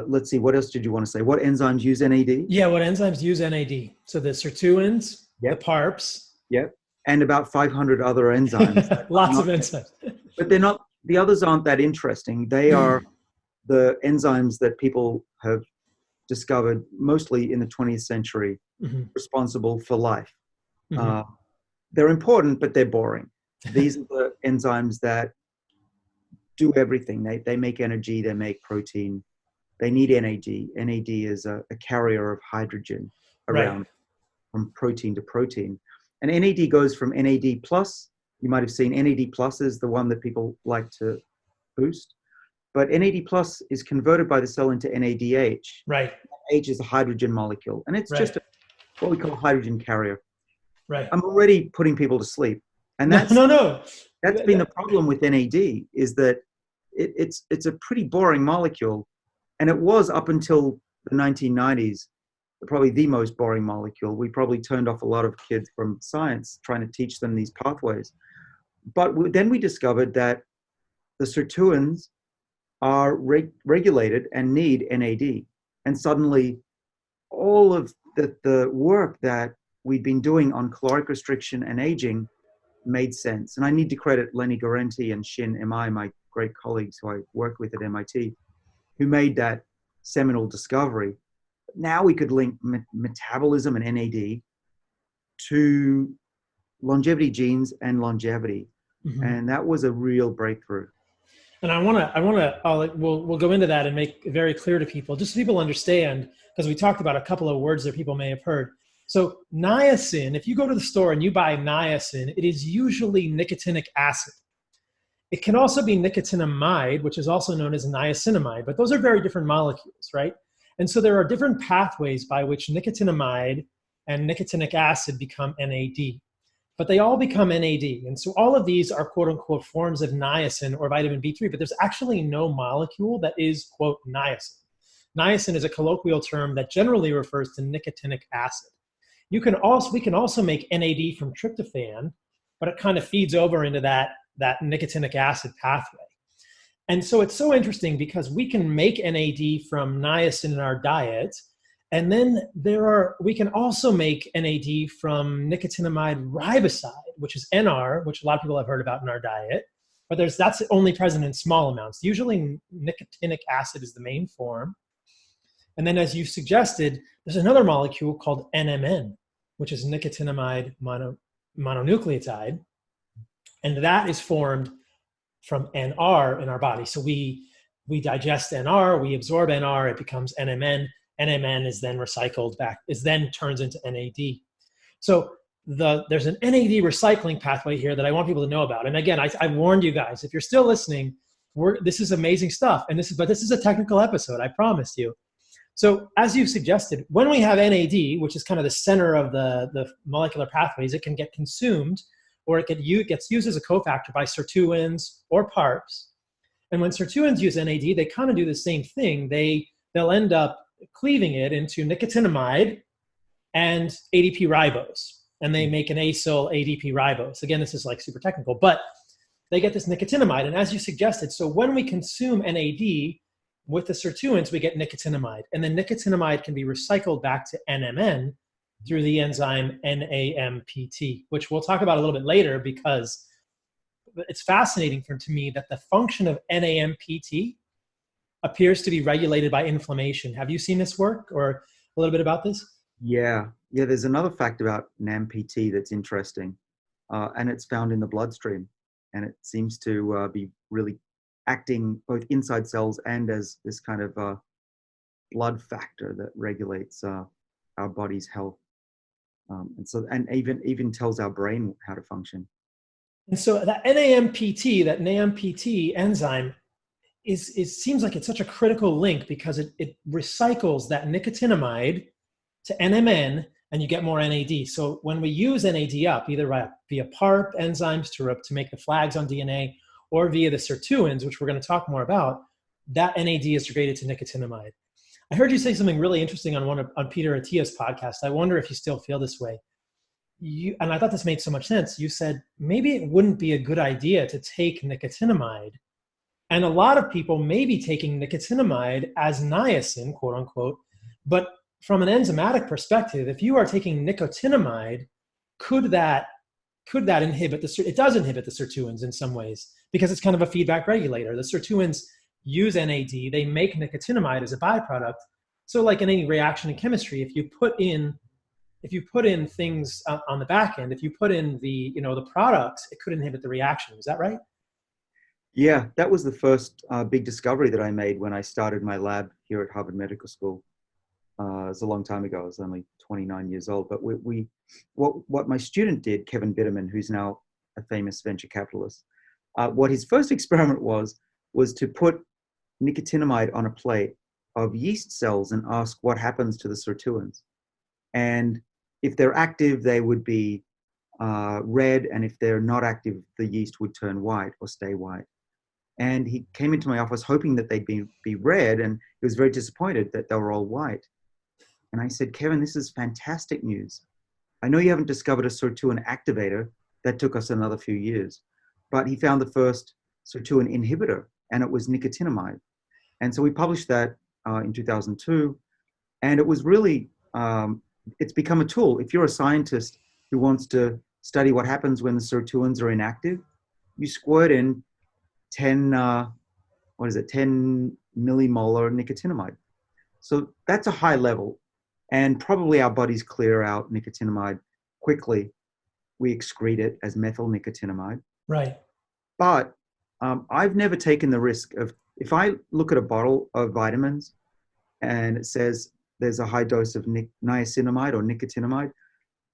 let's see, what else did you want to say? What enzymes use NAD? Yeah, what enzymes use NAD? So the Sirtuins, yep. The PARPs. Yep. And about 500 other enzymes. Lots of enzymes. But they're not, the others aren't that interesting. They are the enzymes that people have discovered mostly in the 20th century, responsible for life. They're important, but they're boring. These are the enzymes that do everything. They make energy, they make protein. They need NAD. NAD is a carrier of hydrogen around from protein to protein. And NAD goes from NAD plus. You might have seen NAD plus is the one that people like to boost. But NAD plus is converted by the cell into NADH. Right. H is a hydrogen molecule. And it's just what we call a hydrogen carrier. Right. I'm already putting people to sleep. And that's that's been the problem with NAD, is that it's a pretty boring molecule. And it was up until the 1990s, probably the most boring molecule. We probably turned off a lot of kids from science trying to teach them these pathways. But then we discovered that the Sirtuins are regulated and need NAD. And suddenly all of the work that we'd been doing on caloric restriction and aging made sense. And I need to credit Lenny Guarente and Shin Imai, my great colleagues who I worked with at MIT, who made that seminal discovery. Now we could link metabolism and NAD to longevity genes and longevity. And that was a real breakthrough. And we'll go into that and make it very clear to people, just so people understand, because we talked about a couple of words that people may have heard. So niacin, if you go to the store and you buy niacin, it is usually nicotinic acid. It can also be nicotinamide, which is also known as niacinamide, but those are very different molecules, right? And so there are different pathways by which nicotinamide and nicotinic acid become NAD, but they all become NAD. And so all of these are quote unquote forms of niacin or vitamin B3, but there's actually no molecule that is quote niacin. Niacin is a colloquial term that generally refers to nicotinic acid. We can also make NAD from tryptophan, but it kind of feeds over into that nicotinic acid pathway. And so it's so interesting because we can make NAD from niacin in our diet. And then we can also make NAD from nicotinamide riboside, which is NR, which a lot of people have heard about in our diet. But that's only present in small amounts. Usually nicotinic acid is the main form. And then as you suggested, there's another molecule called NMN, which is nicotinamide mononucleotide. And that is formed from NR in our body. So we digest NR, we absorb NR, it becomes NMN. NMN is then recycled back, then turns into NAD. So there's an NAD recycling pathway here that I want people to know about. And again, I warned you guys, if you're still listening, this is amazing stuff. But this is a technical episode, I promised you. So as you suggested, when we have NAD, which is kind of the center of the molecular pathways, it can get consumed, or it gets used as a cofactor by Sirtuins or PARPs. And when Sirtuins use NAD, they kind of do the same thing. They'll end up cleaving it into nicotinamide and ADP ribose. And they make an acyl ADP ribose. Again, this is like super technical, but they get this nicotinamide. And as you suggested, so when we consume NAD with the Sirtuins, we get nicotinamide. And then nicotinamide can be recycled back to NMN through the enzyme NAMPT, which we'll talk about a little bit later, because it's fascinating to me that the function of NAMPT appears to be regulated by inflammation. Have you seen this work or a little bit about this? Yeah. There's another fact about NAMPT that's interesting, and it's found in the bloodstream, and it seems to be really acting both inside cells and as this kind of blood factor that regulates our body's health. And even tells our brain how to function. And so that NAMPT enzyme seems like it's such a critical link, because it recycles that nicotinamide to NMN, and you get more NAD. So when we use NAD up, either via PARP enzymes to make the flags on DNA, or via the Sirtuins, which we're going to talk more about, that NAD is degraded to nicotinamide. I heard you say something really interesting on Peter Attia's podcast. I wonder if you still feel this way. And I thought this made so much sense. You said maybe it wouldn't be a good idea to take nicotinamide. And a lot of people may be taking nicotinamide as niacin, quote unquote. But from an enzymatic perspective, if you are taking nicotinamide, could that inhibit it does inhibit the Sirtuins in some ways, because it's kind of a feedback regulator. The Sirtuins use NAD, they make nicotinamide as a byproduct. So like in any reaction in chemistry, if you put in things on the back end, if you put in the products, it could inhibit the reaction. Is that right? Yeah, that was the first big discovery that I made when I started my lab here at Harvard Medical School. It was a long time ago. I was only 29 years old. But what my student did, Kevin Bitterman, who's now a famous venture capitalist, what his first experiment was to put nicotinamide on a plate of yeast cells and ask what happens to the Sirtuins. And if they're active, they would be red, and if they're not active, the yeast would turn white or stay white. And he came into my office hoping that they'd be red, and he was very disappointed that they were all white. And I said, Kevin, this is fantastic news. I know you haven't discovered a Sirtuin activator. That took us another few years. But he found the first Sirtuin inhibitor, and it was nicotinamide. And so we published that in 2002. And it was really, it's become a tool. If you're a scientist who wants to study what happens when the Sirtuins are inactive, you squirt in 10 millimolar nicotinamide. So that's a high level. And probably our bodies clear out nicotinamide quickly. We excrete it as methyl nicotinamide. Right. But I've never taken the risk of, if I look at a bottle of vitamins and it says there's a high dose of niacinamide or nicotinamide,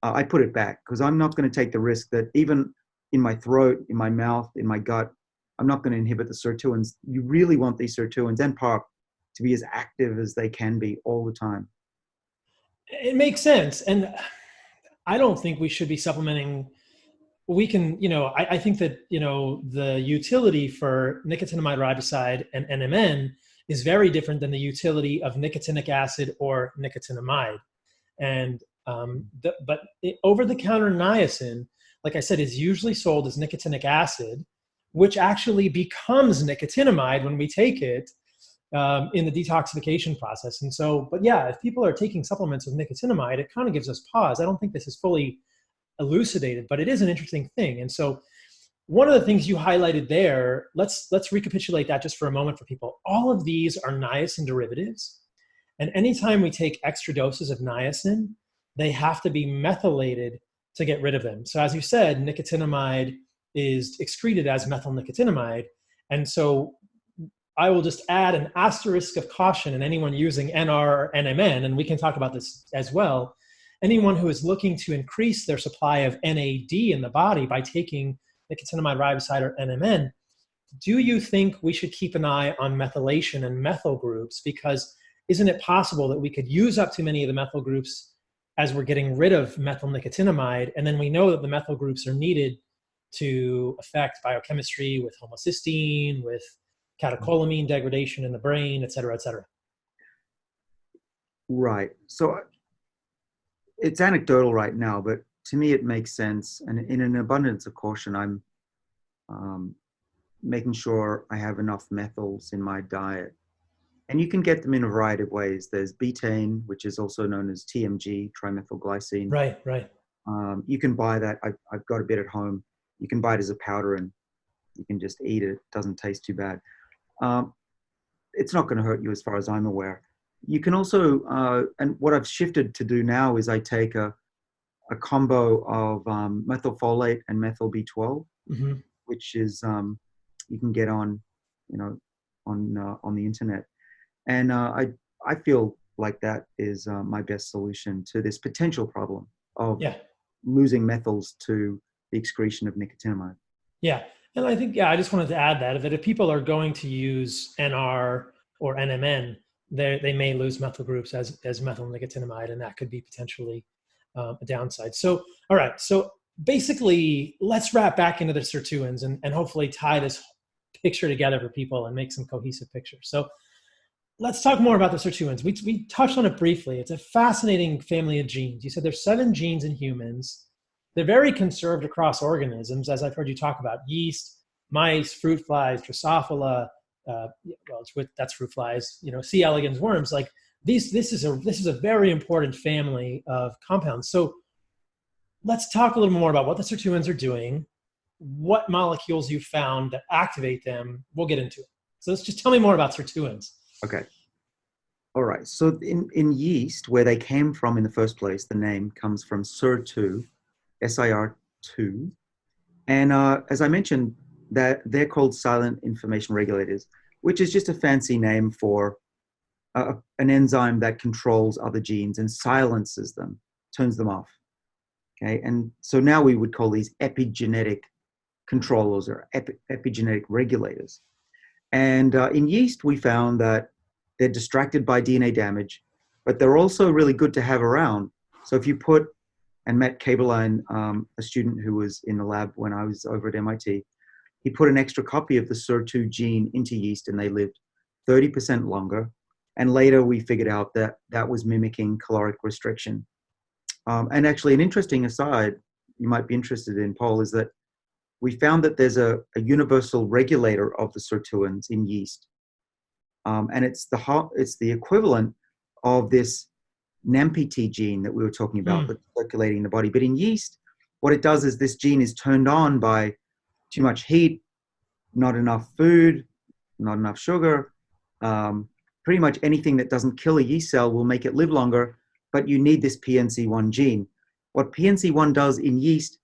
I put it back, because I'm not going to take the risk that even in my throat, in my mouth, in my gut, I'm not going to inhibit the Sirtuins. You really want these Sirtuins and PARP to be as active as they can be all the time. It makes sense. And I don't think we should be supplementing. We can, I think that, the utility for nicotinamide riboside and NMN is very different than the utility of nicotinic acid or nicotinamide. And, over-the-counter niacin, like I said, is usually sold as nicotinic acid, which actually becomes nicotinamide when we take it in the detoxification process. And so, but yeah, if people are taking supplements with nicotinamide, it kind of gives us pause. I don't think this is fully elucidated, but it is an interesting thing. And so one of the things you highlighted there, let's recapitulate that just for a moment for people. All of these are niacin derivatives. And anytime we take extra doses of niacin, they have to be methylated to get rid of them. So as you said, nicotinamide is excreted as methylnicotinamide. And so I will just add an asterisk of caution in anyone using NR or NMN, and we can talk about this as well. Anyone who is looking to increase their supply of NAD in the body by taking nicotinamide riboside or NMN, do you think we should keep an eye on methylation and methyl groups? Because isn't it possible that we could use up too many of the methyl groups as we're getting rid of methylnicotinamide, and then we know that the methyl groups are needed to affect biochemistry with homocysteine, with catecholamine degradation in the brain, et cetera, et cetera. Right. So it's anecdotal right now, but to me it makes sense. And in an abundance of caution, I'm making sure I have enough methyls in my diet. And you can get them in a variety of ways. There's betaine, which is also known as TMG, trimethylglycine. Right, right. You can buy that. I've got a bit at home. You can buy it as a powder and you can just eat it. It doesn't taste too bad. It's not going to hurt you as far as I'm aware. You can also, and what I've shifted to do now is I take a combo of methylfolate and methyl B12, mm-hmm. which is you can get on, on the internet. And I feel like that is my best solution to this potential problem of losing methyls to the excretion of nicotinamide. Yeah. And I think, I just wanted to add that if people are going to use NR or NMN, they may lose methyl groups as methylnicotinamide, and that could be potentially a downside. So, all right. So basically, let's wrap back into the sirtuins and hopefully tie this picture together for people and make some cohesive picture. So let's talk more about the sirtuins. We touched on it briefly. It's a fascinating family of genes. You said there's 7 genes in humans. They're very conserved across organisms, as I've heard you talk about: yeast, mice, fruit flies, Drosophila. That's fruit flies. C. elegans, worms. Like these. This is a very important family of compounds. So let's talk a little more about what the sirtuins are doing, what molecules you found that activate them. We'll get into it. So let's just tell me more about sirtuins. Okay. All right. So in yeast, where they came from in the first place, the name comes from Sirtu, SIR2. And as I mentioned, that they're called silent information regulators, which is just a fancy name for an enzyme that controls other genes and silences them, turns them off. Okay. And so now we would call these epigenetic controllers or epigenetic regulators. And in yeast, we found that they're distracted by DNA damage, but they're also really good to have around. So if you put, and Matt Kaberlein, a student who was in the lab when I was over at MIT, he put an extra copy of the SIR2 gene into yeast and they lived 30% longer. And later we figured out that that was mimicking caloric restriction. And actually an interesting aside you might be interested in, Paul, is that we found that there's a universal regulator of the sirtuins in yeast. And it's the equivalent of this NAMPT gene that we were talking about that's circulating in the body. But in yeast, what it does is this gene is turned on by too much heat, not enough food, not enough sugar. Pretty much anything that doesn't kill a yeast cell will make it live longer, but you need this PNC1 gene. What PNC1 does in yeast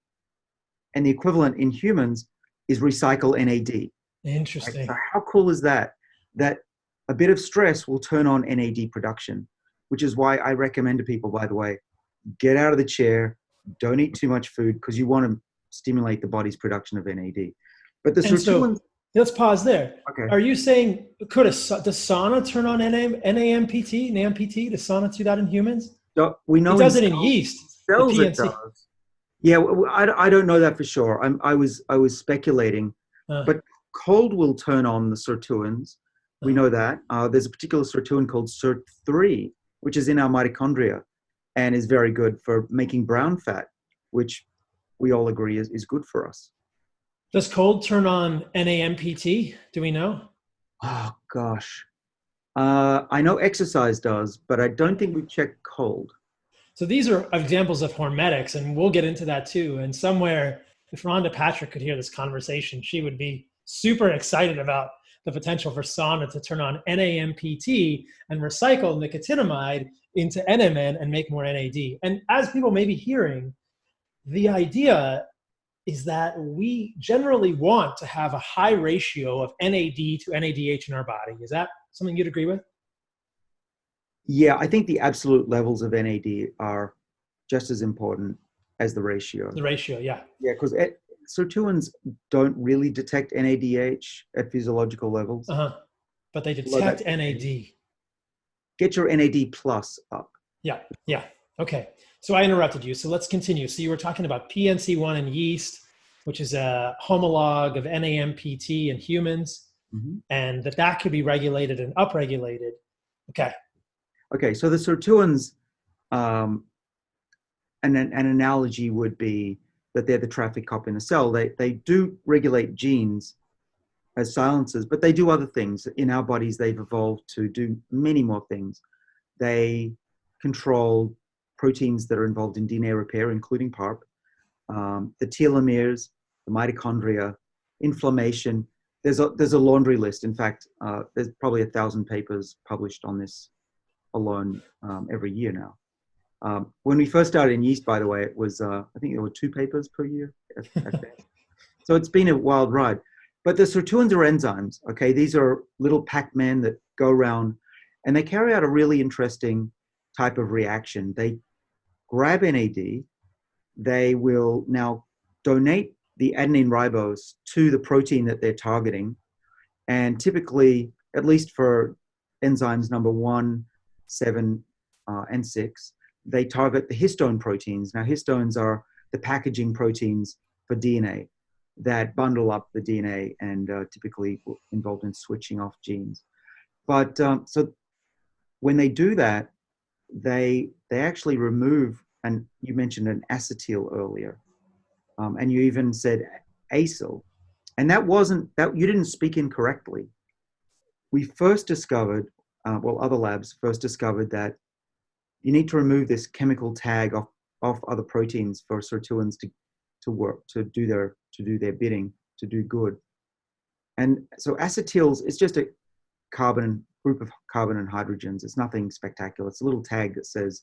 and the equivalent in humans is recycle NAD. Interesting. Right? So how cool is that? That a bit of stress will turn on NAD production, which is why I recommend to people, by the way, get out of the chair, don't eat too much food, because you want to stimulate the body's production of NAD. But the sirtuins... So, let's pause there. Okay. Are you saying, does sauna turn on NAMPT? Does sauna do that in humans? So we know it does it in yeast. Cells it does. Yeah, I don't know that for sure. I was speculating, but cold will turn on the sirtuins. We know that. There's a particular sirtuin called Sirt3, which is in our mitochondria and is very good for making brown fat, which we all agree is good for us. Does cold turn on NAMPT? Do we know? Oh, gosh. I know exercise does, but I don't think we check cold. So these are examples of hormetics, and we'll get into that too. And somewhere, if Rhonda Patrick could hear this conversation, she would be super excited about the potential for sauna to turn on NAMPT and recycle nicotinamide into NMN and make more NAD. And as people may be hearing, the idea is that we generally want to have a high ratio of NAD to NADH in our body. Is that something you'd agree with? Yeah, I think the absolute levels of NAD are just as important as the ratio. The ratio, yeah. Yeah, because sirtuins don't really detect NADH at physiological levels. But they detect NAD. Get your NAD plus up. Yeah. Okay. So I interrupted you. So let's continue. So you were talking about PNC1 in yeast, which is a homolog of NAMPT in humans, and that could be regulated and upregulated. Okay, so the sirtuins, an analogy would be that they're the traffic cop in a cell. They do regulate genes as silencers, but they do other things. In our bodies, they've evolved to do many more things. They control proteins that are involved in DNA repair, including PARP, the telomeres, the mitochondria, inflammation. There's a laundry list. In fact, there's probably 1,000 papers published on this alone every year now. When we first started in yeast, by the way, it was, I think there were 2 papers per year at best. So it's been a wild ride. But the sirtuins are enzymes, okay? These are little Pac-Men that go around, and they carry out a really interesting type of reaction. They grab NAD, they will now donate the adenine ribose to the protein that they're targeting. And typically, at least for enzymes number 1, 7, and 6, they target the histone proteins. Now, histones are the packaging proteins for DNA that bundle up the DNA and typically involved in switching off genes. But so when they do that, they actually remove, and you mentioned an acetyl earlier, and you even said acyl, and that you didn't speak incorrectly. We first discovered, other labs first discovered that you need to remove this chemical tag off other proteins for sirtuins to work, to do their bidding, to do good. And so acetyls, it's just a group of carbon and hydrogens. It's nothing spectacular. It's a little tag that says,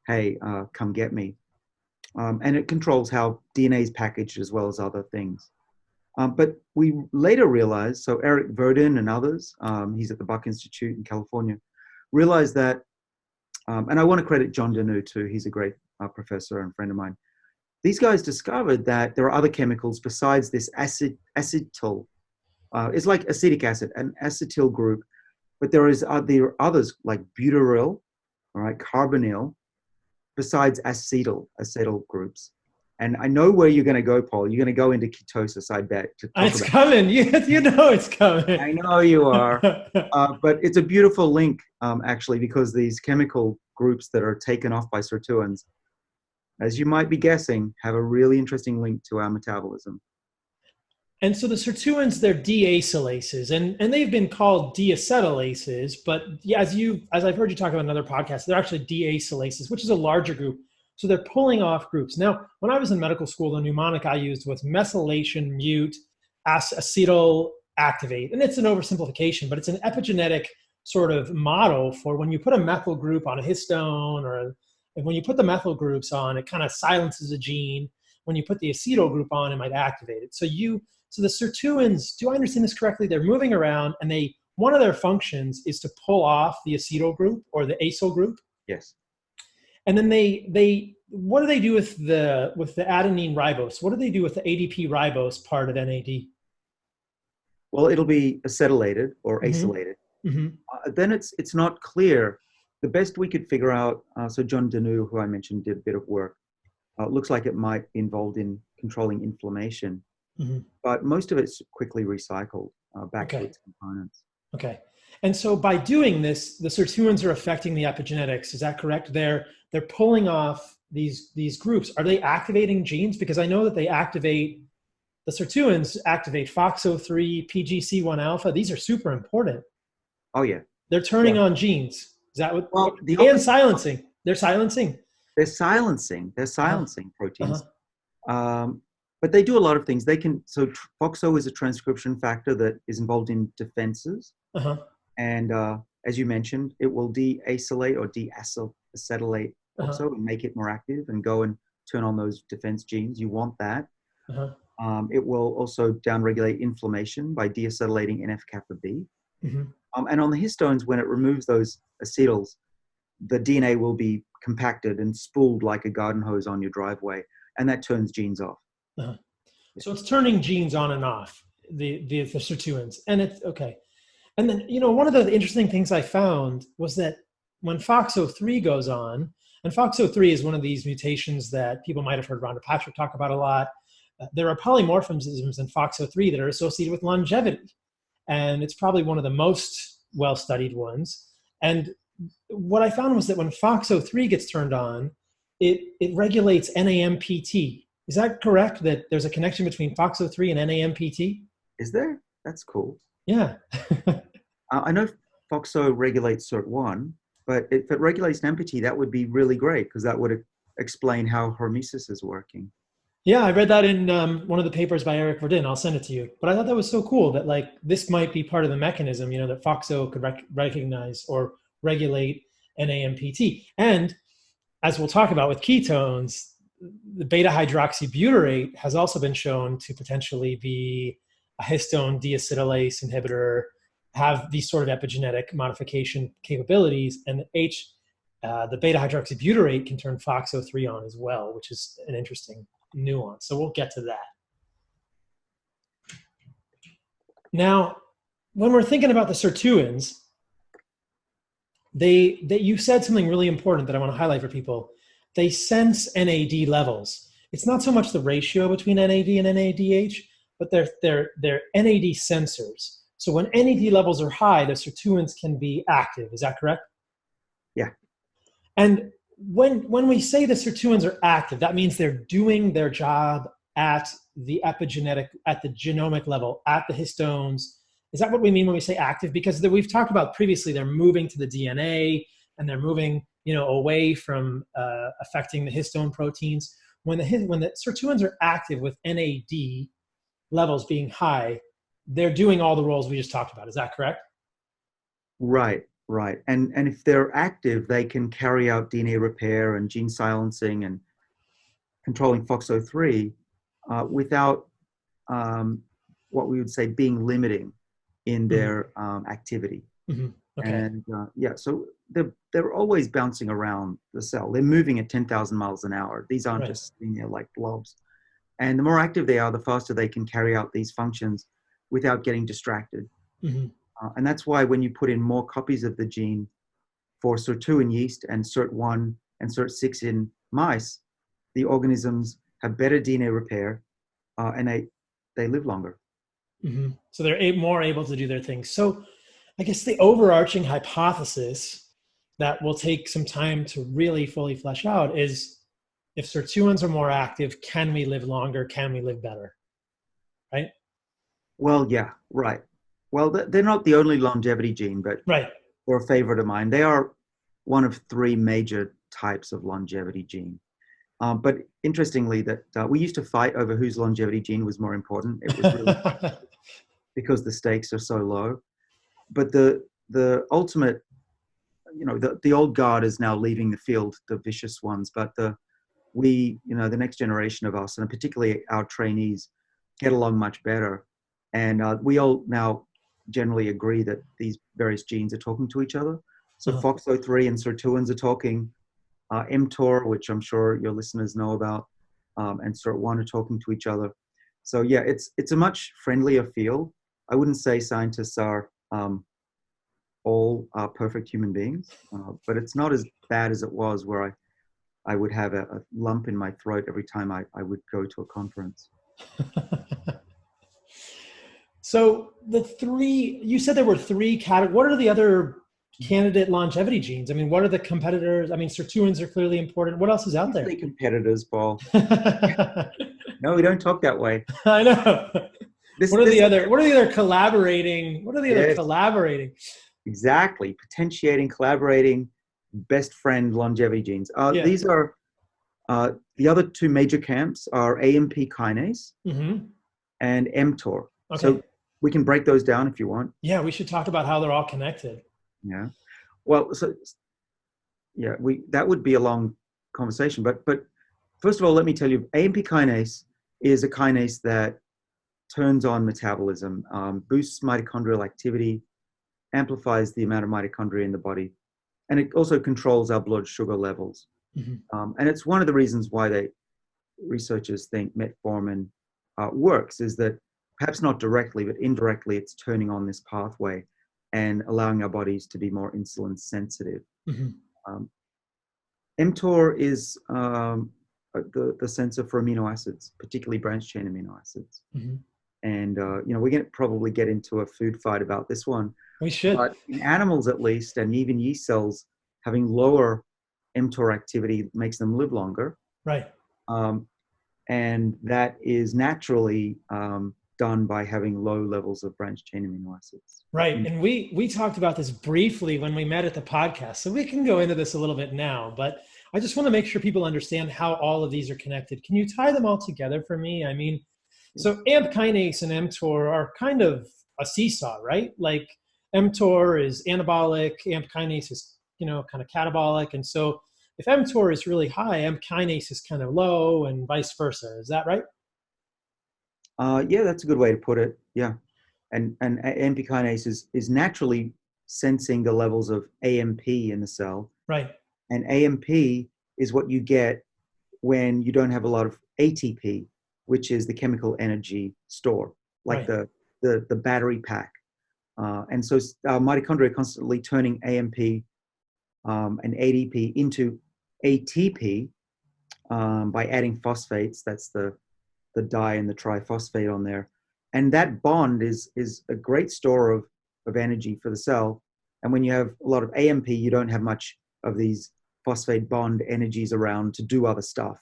hey, come get me. And it controls how DNA is packaged as well as other things. But we later realized, so Eric Verdin and others, he's at the Buck Institute in California, realized that, and I want to credit John Danu too, he's a great professor and friend of mine. These guys discovered that there are other chemicals besides this acetyl. It's like acetic acid, an acetyl group, but there are others like butyryl, all right, carbonyl, besides acetyl groups. And I know where you're going to go, Paul. You're going to go into ketosis, I bet. It's coming. You know it's coming. I know you are. But it's a beautiful link, actually, because these chemical groups that are taken off by sirtuins, as you might be guessing, have a really interesting link to our metabolism. And so the sirtuins, they're deacylases, and they've been called deacetylases, but as I've heard you talk about in another podcast, they're actually deacylases, which is a larger group. So they're pulling off groups. Now, when I was in medical school, the mnemonic I used was methylation mute acetyl activate. And it's an oversimplification, but it's an epigenetic sort of model for when you put a methyl group on a histone, and when you put the methyl groups on, it kind of silences a gene. When you put the acetyl group on, it might activate it. So the sirtuins, do I understand this correctly? They're moving around, and one of their functions is to pull off the acetyl group or the acyl group. Yes. And then what do they do with the adenine ribose? What do they do with the ADP ribose part of NAD? Well, it'll be acetylated or acylated. Then it's not clear. The best we could figure out, so John Danu, who I mentioned, did a bit of work. Looks like it might be involved in controlling inflammation, but most of it's quickly recycled back to its components. Okay. And so by doing this, the sirtuins are affecting the epigenetics. Is that correct? They're pulling off these groups. Are they activating genes? Because I know that the sirtuins activate FOXO3, PGC1 alpha. These are super important. Oh yeah. They're turning Yeah. on genes. Is that what? Well, the And opposite, silencing. They're silencing. they're silencing proteins. Uh-huh. But they do a lot of things. They can, so FOXO is a transcription factor that is involved in defenses. Uh-huh. And as you mentioned, it will deacylate or deacetylate Uh-huh. FOXO and make it more active and go and turn on those defense genes. You want that. Uh-huh. It will also downregulate inflammation by deacetylating NF-kappa B. Mm-hmm. And on the histones, when it removes those acetyls, the DNA will be compacted and spooled like a garden hose on your driveway, and that turns genes off. Uh-huh. So it's turning genes on and off, the sirtuins. And it's okay. And then, one of the interesting things I found was that when FOXO3 goes on, and FOXO3 is one of these mutations that people might have heard Rhonda Patrick talk about a lot. There are polymorphisms in FOXO3 that are associated with longevity. And it's probably one of the most well-studied ones. And what I found was that when FOXO3 gets turned on, it regulates NAMPT. Is that correct, that there's a connection between FOXO3 and NAMPT? Is there? That's cool. Yeah. I know FOXO regulates SIRT1, but if it regulates NAMPT, that would be really great because that would explain how hormesis is working. Yeah, I read that in one of the papers by Eric Verdin. I'll send it to you. But I thought that was so cool that this might be part of the mechanism, that FOXO could recognize or regulate NAMPT. And as we'll talk about with ketones, the beta hydroxybutyrate has also been shown to potentially be a histone deacetylase inhibitor, have these sort of epigenetic modification capabilities, and the beta hydroxybutyrate can turn FOXO3 on as well, which is an interesting nuance. So we'll get to that. Now, when we're thinking about the sirtuins, you said something really important that I want to highlight for people. They sense NAD levels. It's not so much the ratio between NAD and NADH, but they're NAD sensors. So when NAD levels are high, the sirtuins can be active. Is that correct? Yeah. And when we say the sirtuins are active, that means they're doing their job at the genomic level, at the histones. Is that what we mean when we say active? Because we've talked about previously, they're moving to the DNA and they're moving, away from affecting the histone proteins. When the sirtuins are active with NAD levels being high, they're doing all the roles we just talked about. Is that correct? Right. And if they're active, they can carry out DNA repair and gene silencing and controlling FOXO3 without what we would say being limiting in their activity. Mm-hmm. Okay. And so they're always bouncing around the cell. They're moving at 10,000 miles an hour. These aren't just like blobs. And the more active they are, the faster they can carry out these functions without getting distracted. Mm-hmm. And that's why when you put in more copies of the gene for Sirtuin yeast and SIRT1 and SIRT6 in mice, the organisms have better DNA repair and they live longer. Mm-hmm. So they're more able to do their things. So I guess the overarching hypothesis that will take some time to really fully flesh out is, if sirtuins are more active, can we live longer? Can we live better? Right? Well, yeah, right. Well, they're not the only longevity gene, but they're a favorite of mine. They are one of three major types of longevity gene. But interestingly, that we used to fight over whose longevity gene was more important. It was really because the stakes are so low. But the ultimate, the old guard is now leaving the field, the vicious ones. But the next generation of us, and particularly our trainees, get along much better. And we all now generally agree that these various genes are talking to each other. So FOXO3 and sirtuins are talking. mTOR, which I'm sure your listeners know about, and SIRT1 are talking to each other. So yeah, it's a much friendlier field. I wouldn't say scientists are all perfect human beings, but it's not as bad as it was, where I would have a lump in my throat every time I would go to a conference. So you said there were three categories. What are the other candidate longevity genes? I mean, what are the competitors? I mean, Sirtuins are clearly important. What else is out there? Competitors, Paul. No, we don't talk that way. I know. What are the other collaborating? What are the other collaborating? Exactly. Potentiating, collaborating, best friend longevity genes. These are the other two major camps are AMP kinase and mTOR. Okay. So we can break those down if you want. Yeah, we should talk about how they're all connected. Yeah. Well, that would be a long conversation. But first of all, let me tell you, AMP kinase is a kinase that turns on metabolism, boosts mitochondrial activity, amplifies the amount of mitochondria in the body, and it also controls our blood sugar levels. And it's one of the reasons why researchers think metformin works, is that perhaps not directly, but indirectly, it's turning on this pathway and allowing our bodies to be more insulin sensitive. mTOR is the sensor for amino acids, particularly branched chain amino acids. And we're going to probably get into a food fight about this one. We should. But in animals, at least, and even yeast cells, having lower mTOR activity makes them live longer. Right. And that is naturally done by having low levels of branched chain amino acids. Right. And we talked about this briefly when we met at the podcast, so we can go into this a little bit now, but I just want to make sure people understand how all of these are connected. Can you tie them all together for me? I mean, so AMP kinase and mTOR are kind of a seesaw, right? Like mTOR is anabolic, AMP kinase is, kind of catabolic. And so if mTOR is really high, AMP kinase is kind of low and vice versa. Is that right? Yeah, that's a good way to put it. Yeah. And AMP kinase is naturally sensing the levels of AMP in the cell. Right. And AMP is what you get when you don't have a lot of ATP, which is the chemical energy store, like the battery pack. And so our mitochondria are constantly turning AMP and ADP into ATP by adding phosphates. That's the di and the triphosphate on there. And that bond is a great store of energy for the cell. And when you have a lot of AMP, you don't have much of these phosphate bond energies around to do other stuff.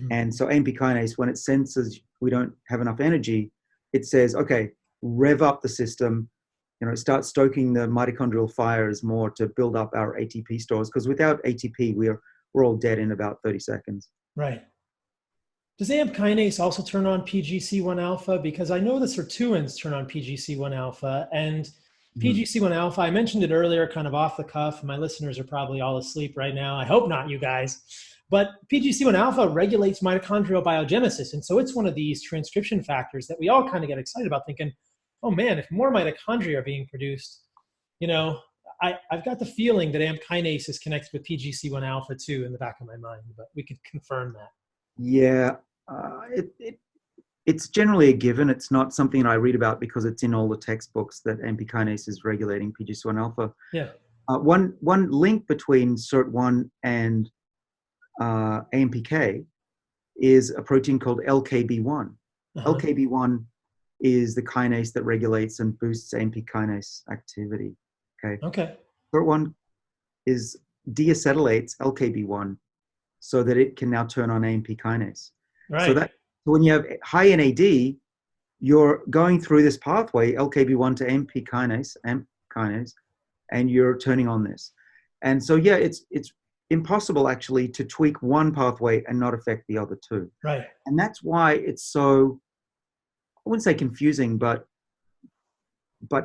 And so AMP kinase, when it senses we don't have enough energy, it says, okay, rev up the system, start stoking the mitochondrial fires more to build up our ATP stores. Because without ATP, we're all dead in about 30 seconds. Right. Does AMP kinase also turn on PGC1 alpha? Because I know the Sirtuins turn on PGC1 alpha, and PGC1 alpha, I mentioned it earlier, kind of off the cuff. My listeners are probably all asleep right now. I hope not, you guys. But PGC1 alpha regulates mitochondrial biogenesis. And so it's one of these transcription factors that we all kind of get excited about, thinking, oh man, if more mitochondria are being produced, I've got the feeling that AMP kinase is connected with PGC1 alpha too in the back of my mind, but we could confirm that. Yeah, it's generally a given. It's not something I read about because it's in all the textbooks that AMP kinase is regulating PGC1 alpha. Yeah. One link between SIRT1 and AMPK is a protein called LKB1. LKB1 is the kinase that regulates and boosts AMP kinase activity. Okay. SIRT1 deacetylates LKB1 so that it can now turn on AMP kinase. Right. So that when you have high NAD, you're going through this pathway, LKB1 to AMP kinase, and you're turning on this. And so, yeah, it's impossible actually to tweak one pathway and not affect the other two. Right. And that's why it's so, I wouldn't say confusing, but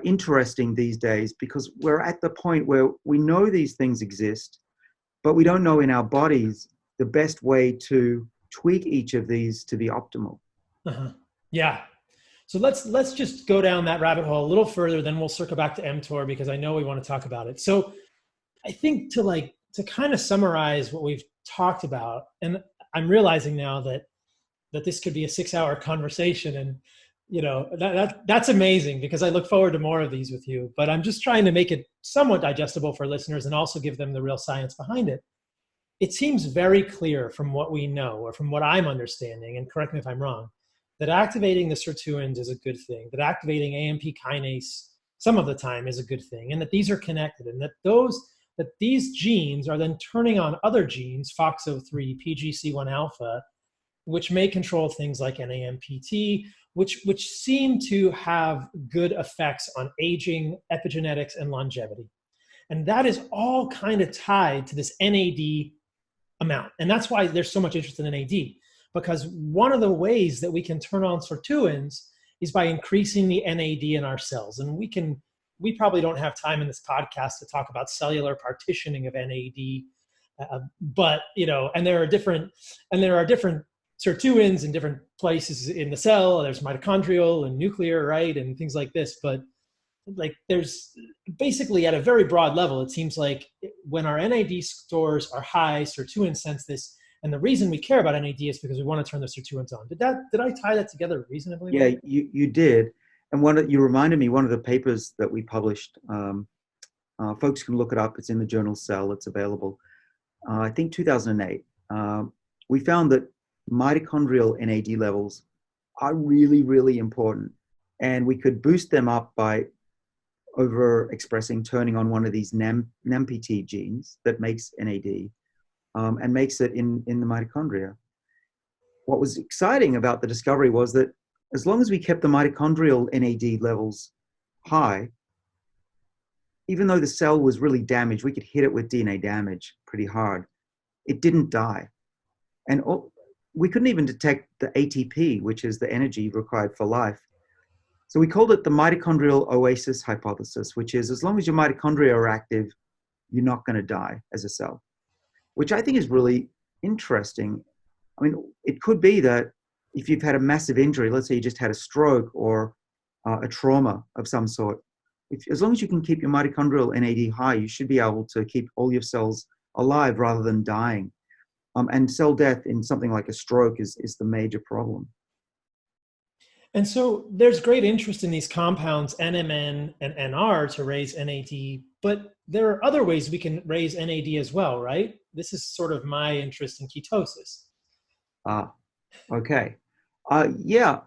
interesting these days, because we're at the point where we know these things exist, but we don't know in our bodies the best way to tweak each of these to be optimal. Yeah. So let's just go down that rabbit hole a little further, then we'll circle back to mTOR because I know we want to talk about it. So I think to kind of summarize what we've talked about, and I'm realizing now that this could be a 6-hour conversation, and that's amazing because I look forward to more of these with you, but I'm just trying to make it somewhat digestible for listeners and also give them the real science behind it. It seems very clear from what we know, or from what I'm understanding, and correct me if I'm wrong, that activating the sirtuins is a good thing, that activating AMP kinase some of the time is a good thing, and that these are connected, and that these genes are then turning on other genes, FOXO3, PGC1 alpha, which may control things like NAMPT, which seem to have good effects on aging, epigenetics, and longevity. And that is all kind of tied to this NAD amount. And that's why there's so much interest in NAD, because one of the ways that we can turn on sirtuins is by increasing the NAD in our cells. And we probably don't have time in this podcast to talk about cellular partitioning of NAD, but and there are different sirtuins in different places in the cell. There's mitochondrial and nuclear, right, and things like this. But like, there's basically, at a very broad level, it seems like when our NAD stores are high, sirtuins sense this. And the reason we care about NAD is because we want to turn the sirtuins on. Did I tie that together reasonably? Yeah, you did. And you reminded me, one of the papers that we published, folks can look it up. It's in the journal Cell. It's available. I think 2008. We found that mitochondrial NAD levels are really, really important. And we could boost them up by overexpressing, turning on one of these NAMPT genes that makes NAD, and makes it in the mitochondria. What was exciting about the discovery was that as long as we kept the mitochondrial NAD levels high, even though the cell was really damaged, we could hit it with DNA damage pretty hard. It didn't die. And we couldn't even detect the ATP, which is the energy required for life. So we called it the mitochondrial oasis hypothesis, which is, as long as your mitochondria are active, you're not going to die as a cell, which I think is really interesting. I mean, it could be that if you've had a massive injury, let's say you just had a stroke or a trauma of some sort, as long as you can keep your mitochondrial NAD high, you should be able to keep all your cells alive rather than dying. And cell death in something like a stroke is the major problem. And so there's great interest in these compounds, NMN and NR, to raise NAD, but there are other ways we can raise NAD as well, right? This is sort of my interest in ketosis. Okay. Yeah,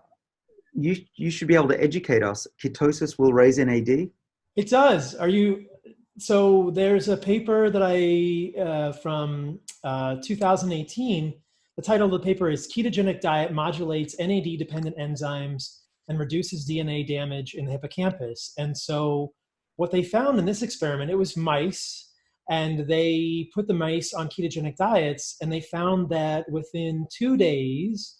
you should be able to educate us. Ketosis will raise NAD? It does. So there's a paper that from 2018. The title of the paper is Ketogenic Diet Modulates NAD-Dependent Enzymes and Reduces DNA Damage in the Hippocampus. And so what they found in this experiment, it was mice, and they put the mice on ketogenic diets, and they found that within 2 days,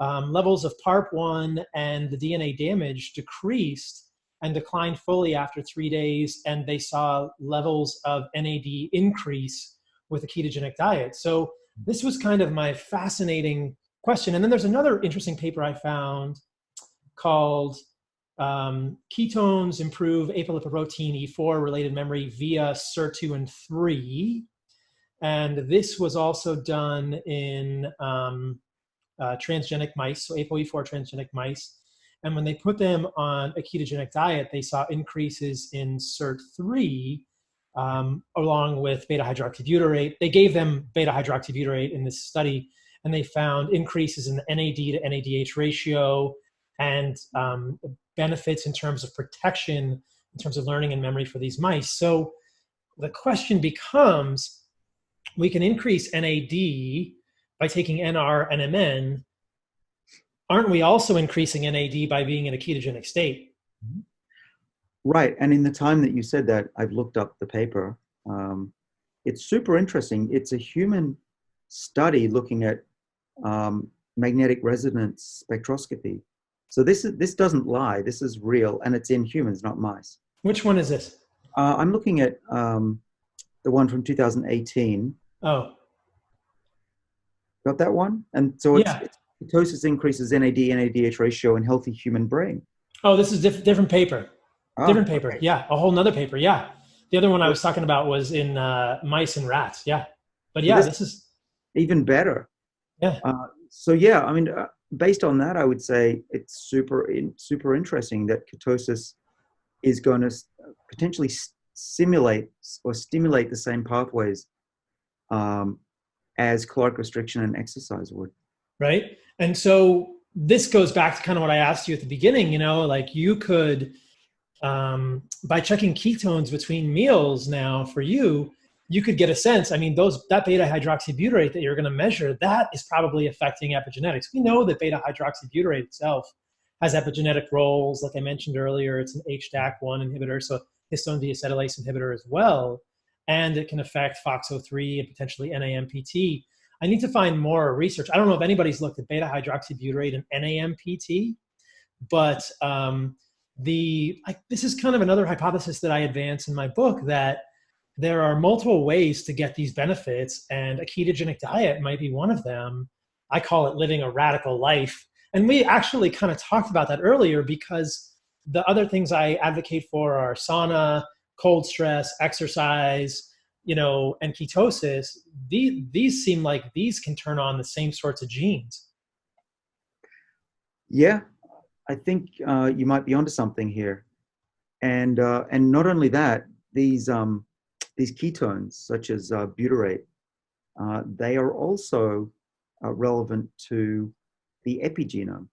levels of PARP1 and the DNA damage decreased and declined fully after 3 days, and they saw levels of NAD increase with a ketogenic diet. So this was kind of my fascinating question. And then there's another interesting paper I found called Ketones Improve Apolipoprotein E4 Related Memory via Sirtuin 3. And this was also done in transgenic mice, so ApoE4 transgenic mice. And when they put them on a ketogenic diet, they saw increases in SIRT3 along with beta-hydroxybutyrate. They gave them beta-hydroxybutyrate in this study, and they found increases in the NAD to NADH ratio and benefits in terms of protection, in terms of learning and memory for these mice. So the question becomes, we can increase NAD by taking NR and MN. Aren't we also increasing NAD by being in a ketogenic state? Right. And in the time that you said that, I've looked up the paper. It's super interesting. It's a human study looking at magnetic resonance spectroscopy. So this doesn't lie. This is real, and it's in humans, not mice. Which one is this? I'm looking at the one from 2018. Oh. Got that one? And so it's ketosis increases NAD, NADH ratio in healthy human brain. Oh, this is different paper. Different paper. Okay. Yeah, a whole nother paper. Yeah. The other one I was talking about was in mice and rats. Yeah. But yeah, this is even better. Yeah. So yeah, I mean, based on that, I would say it's super interesting that ketosis is going to potentially simulate or stimulate the same pathways as caloric restriction and exercise would. Right. And so this goes back to kind of what I asked you at the beginning, like you could, by checking ketones between meals now for you, you could get a sense. I mean, that beta hydroxybutyrate that you're going to measure, that is probably affecting epigenetics. We know that beta hydroxybutyrate itself has epigenetic roles. Like I mentioned earlier, it's an HDAC1 inhibitor, so histone deacetylase inhibitor as well. And it can affect FOXO3 and potentially NAMPT. I need to find more research. I don't know if anybody's looked at beta hydroxybutyrate and NAMPT, but this is kind of another hypothesis that I advance in my book, that there are multiple ways to get these benefits, and a ketogenic diet might be one of them. I call it living a radical life. And we actually kind of talked about that earlier, because the other things I advocate for are sauna, cold stress, exercise, and ketosis. These seem like these can turn on the same sorts of genes. Yeah, I think you might be onto something here. And not only that, these ketones, such as butyrate, they are also relevant to the epigenome,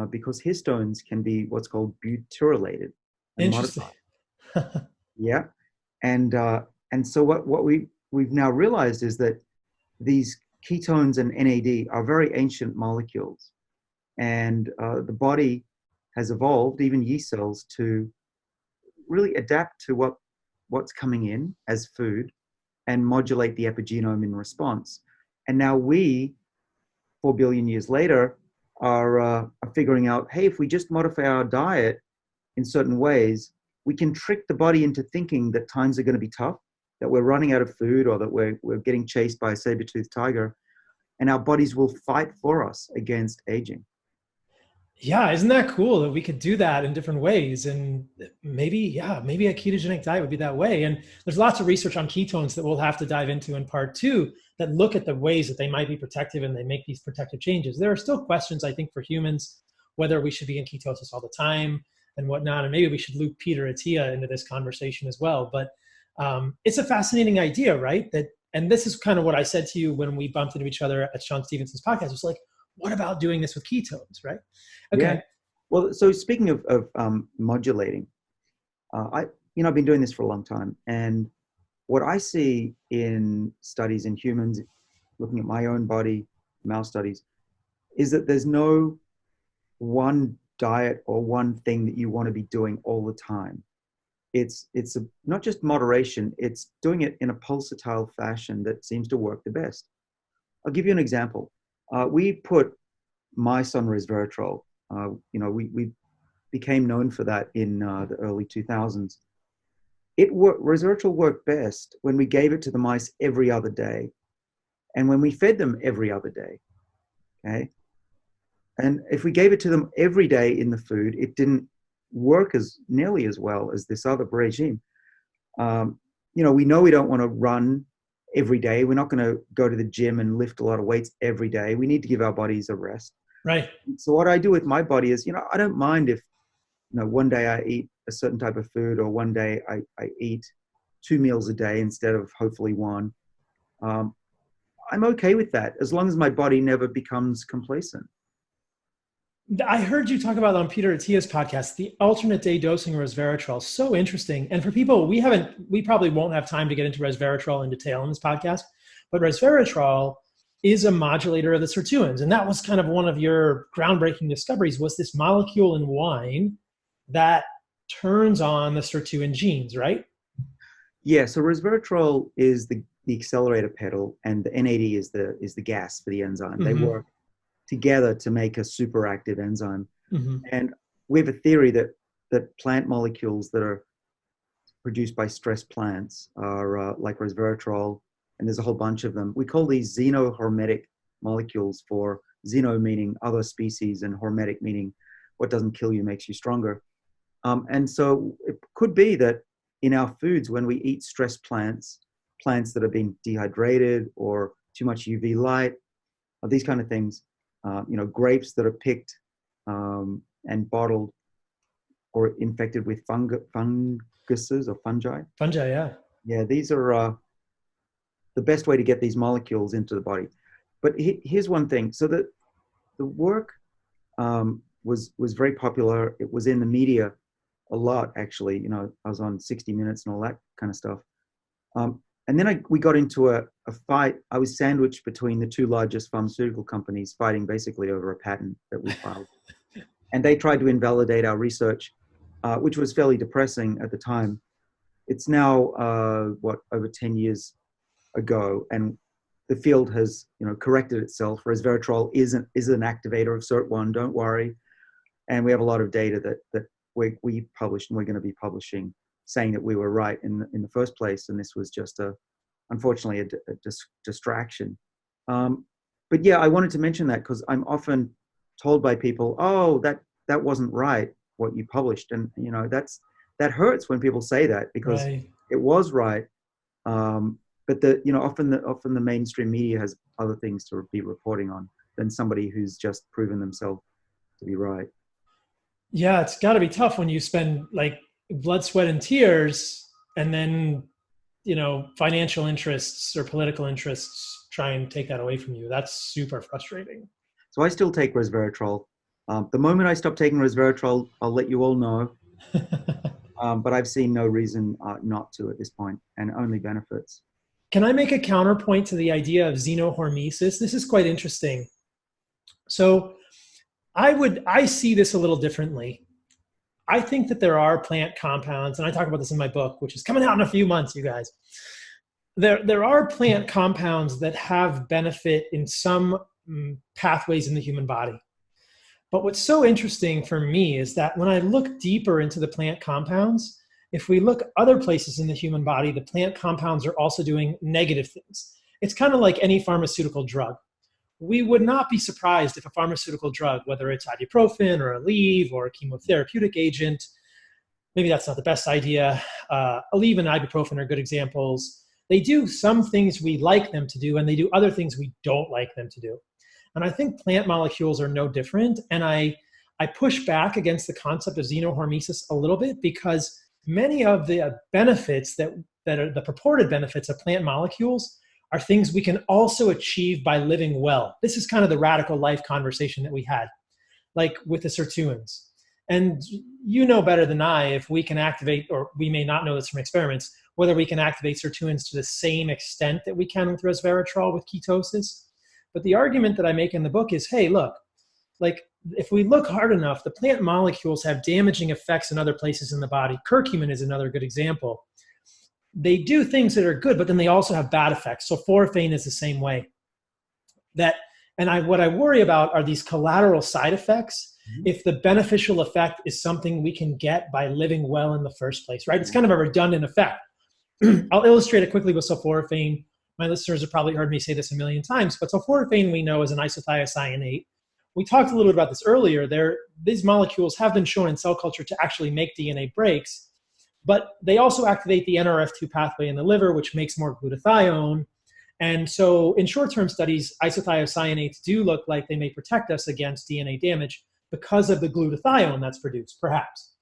because histones can be what's called butyrylated and Interesting. modified. Yeah, and so what we've now realized is that these ketones and NAD are very ancient molecules, and the body has evolved, even yeast cells, to really adapt to what's coming in as food and modulate the epigenome in response. And now we, 4 billion years later, are figuring out, hey, if we just modify our diet in certain ways, we can trick the body into thinking that times are going to be tough, that we're running out of food, or that we're getting chased by a saber-toothed tiger, and our bodies will fight for us against aging. Yeah, isn't that cool that we could do that in different ways? And maybe a ketogenic diet would be that way. And there's lots of research on ketones that we'll have to dive into in part 2 that look at the ways that they might be protective and they make these protective changes. There are still questions, I think, for humans, whether we should be in ketosis all the time and whatnot. And maybe we should loop Peter Attia into this conversation as well. But it's a fascinating idea, right? And this is kind of what I said to you when we bumped into each other at Sean Stevenson's podcast. It's like, what about doing this with ketones, right? Okay. Yeah. Well, so speaking of modulating, I've been doing this for a long time, and what I see in studies in humans, looking at my own body, mouse studies, is that there's no one diet or one thing that you want to be doing all the time. It's not just moderation, it's doing it in a pulsatile fashion that seems to work the best. I'll give you an example. We put mice on resveratrol. We became known for that in the early 2000s. Resveratrol worked best when we gave it to the mice every other day, and when we fed them every other day. Okay, and if we gave it to them every day in the food, it didn't work as nearly as well as this other regime. We know we don't want to run every day. We're not going to go to the gym and lift a lot of weights every day. We need to give our bodies a rest. Right. So what I do with my body is, I don't mind if, one day I eat a certain type of food, or one day I eat 2 meals a day instead of hopefully one. I'm okay with that, as long as my body never becomes complacent. I heard you talk about on Peter Attia's podcast, the alternate day dosing of resveratrol. So interesting. And for people, we probably won't have time to get into resveratrol in detail in this podcast, but resveratrol is a modulator of the sirtuins. And that was kind of one of your groundbreaking discoveries, was this molecule in wine that turns on the sirtuin genes, right? Yeah, so resveratrol is the accelerator pedal, and the NAD is the gas for the enzyme. Mm-hmm. They work together to make a superactive enzyme. Mm-hmm. And we have a theory that plant molecules that are produced by stress plants are like resveratrol, and there's a whole bunch of them. We call these xenohormetic molecules, for xeno meaning other species and hormetic meaning what doesn't kill you makes you stronger. And so it could be that in our foods, when we eat stress plants that have been dehydrated or too much UV light, these kind of things, grapes that are picked and bottled or infected with funguses or fungi. Fungi, yeah. Yeah, these are the best way to get these molecules into the body. But here's one thing. So that the work was very popular. It was in the media a lot, actually. You know, I was on 60 Minutes and all that kind of stuff. And then we got into a fight. I was sandwiched between the two largest pharmaceutical companies, fighting basically over a patent that we filed. And they tried to invalidate our research, which was fairly depressing at the time. It's now, over 10 years ago, and the field has, corrected itself. Resveratrol is an activator of Sirtuin, don't worry. And we have a lot of data that we published and we're going to be publishing, saying that we were right in the first place, and this was just unfortunately a distraction. But yeah, I wanted to mention that because I'm often told by people, "Oh, that wasn't right what you published," and that hurts when people say that, because Right. it was right. But often the mainstream media has other things to be reporting on than somebody who's just proven themselves to be right. Yeah, it's got to be tough when you spend like blood, sweat, and tears, and then financial interests or political interests try and take that away from you. That's super frustrating. So I still take resveratrol. The moment I stop taking resveratrol, I'll let you all know. But I've seen no reason not to at this point, and only benefits. Can I make a counterpoint to the idea of xenohormesis? This is quite interesting. So I see this a little differently. I think that there are plant compounds, and I talk about this in my book, which is coming out in a few months, you guys. There are plant compounds that have benefit in some pathways in the human body. But what's so interesting for me is that when I look deeper into the plant compounds, if we look other places in the human body, the plant compounds are also doing negative things. It's kind of like any pharmaceutical drug. We would not be surprised if a pharmaceutical drug, whether it's ibuprofen or Aleve or a chemotherapeutic agent, maybe that's not the best idea. Aleve and ibuprofen are good examples. They do some things we like them to do, and they do other things we don't like them to do. And I think plant molecules are no different. And I push back against the concept of xenohormesis a little bit, because many of the benefits that are the purported benefits of plant molecules are things we can also achieve by living well. This is kind of the radical life conversation that we had, like with the Sirtuins. And you know better than I if we can activate, or we may not know this from experiments, whether we can activate Sirtuins to the same extent that we can with resveratrol with ketosis. But the argument that I make in the book is, hey, look, like if we look hard enough, the plant molecules have damaging effects in other places in the body. Curcumin is another good example. They do things that are good, but then they also have bad effects. So sulforaphane is the same way. What I worry about are these collateral side effects. If the beneficial effect is something we can get by living well in the first place, right? It's kind of a redundant effect. I'll illustrate it quickly with sulforaphane. My listeners have probably heard me say this a million times, but sulforaphane we know is an isothiocyanate. We talked a little bit about this earlier. These molecules have been shown in cell culture to actually make DNA breaks, but they also activate the NRF2 pathway in the liver, which makes more glutathione. And so in short-term studies, isothiocyanates do look like they may protect us against DNA damage because of the glutathione that's produced, perhaps.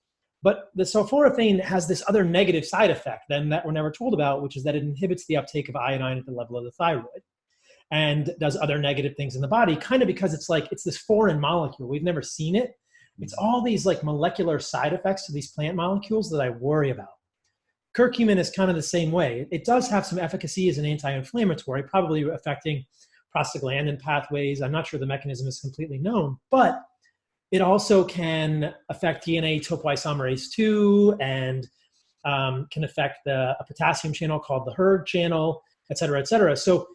But the sulforaphane has this other negative side effect then that we're never told about, which is that it inhibits the uptake of iodine at the level of the thyroid and does other negative things in the body, kind of because it's this foreign molecule. We've never seen it. It's all these like molecular side effects to these plant molecules that I worry about. Curcumin is kind of the same way. It does have some efficacy as an anti-inflammatory, probably affecting prostaglandin pathways. I'm not sure the mechanism is completely known, but it also can affect DNA topoisomerase 2 and can affect a potassium channel called the hERG channel, et cetera, et cetera. So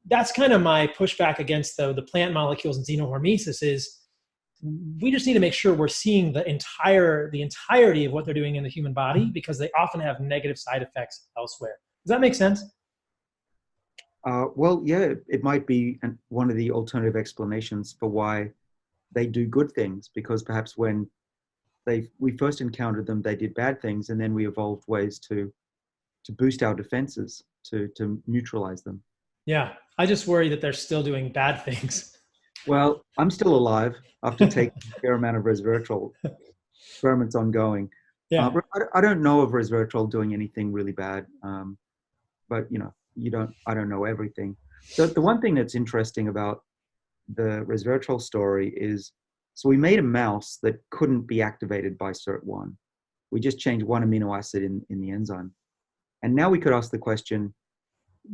that's kind of my pushback against the plant molecules and xenohormesis is we just need to make sure we're seeing the entirety of what they're doing in the human body, because they often have negative side effects elsewhere. Does that make sense? Well, yeah, it might be one of the alternative explanations for why they do good things, because perhaps when we first encountered them, they did bad things, and then we evolved ways to boost our defenses, to neutralize them. Yeah, I just worry that they're still doing bad things. Well, I'm still alive after taking a fair amount of resveratrol. Experiments ongoing. Yeah. I don't know of resveratrol doing anything really bad, but I don't know everything. The one thing that's interesting about the resveratrol story is So we made a mouse that couldn't be activated by Sirt1. We just changed one amino acid in the enzyme. And now we could ask the question,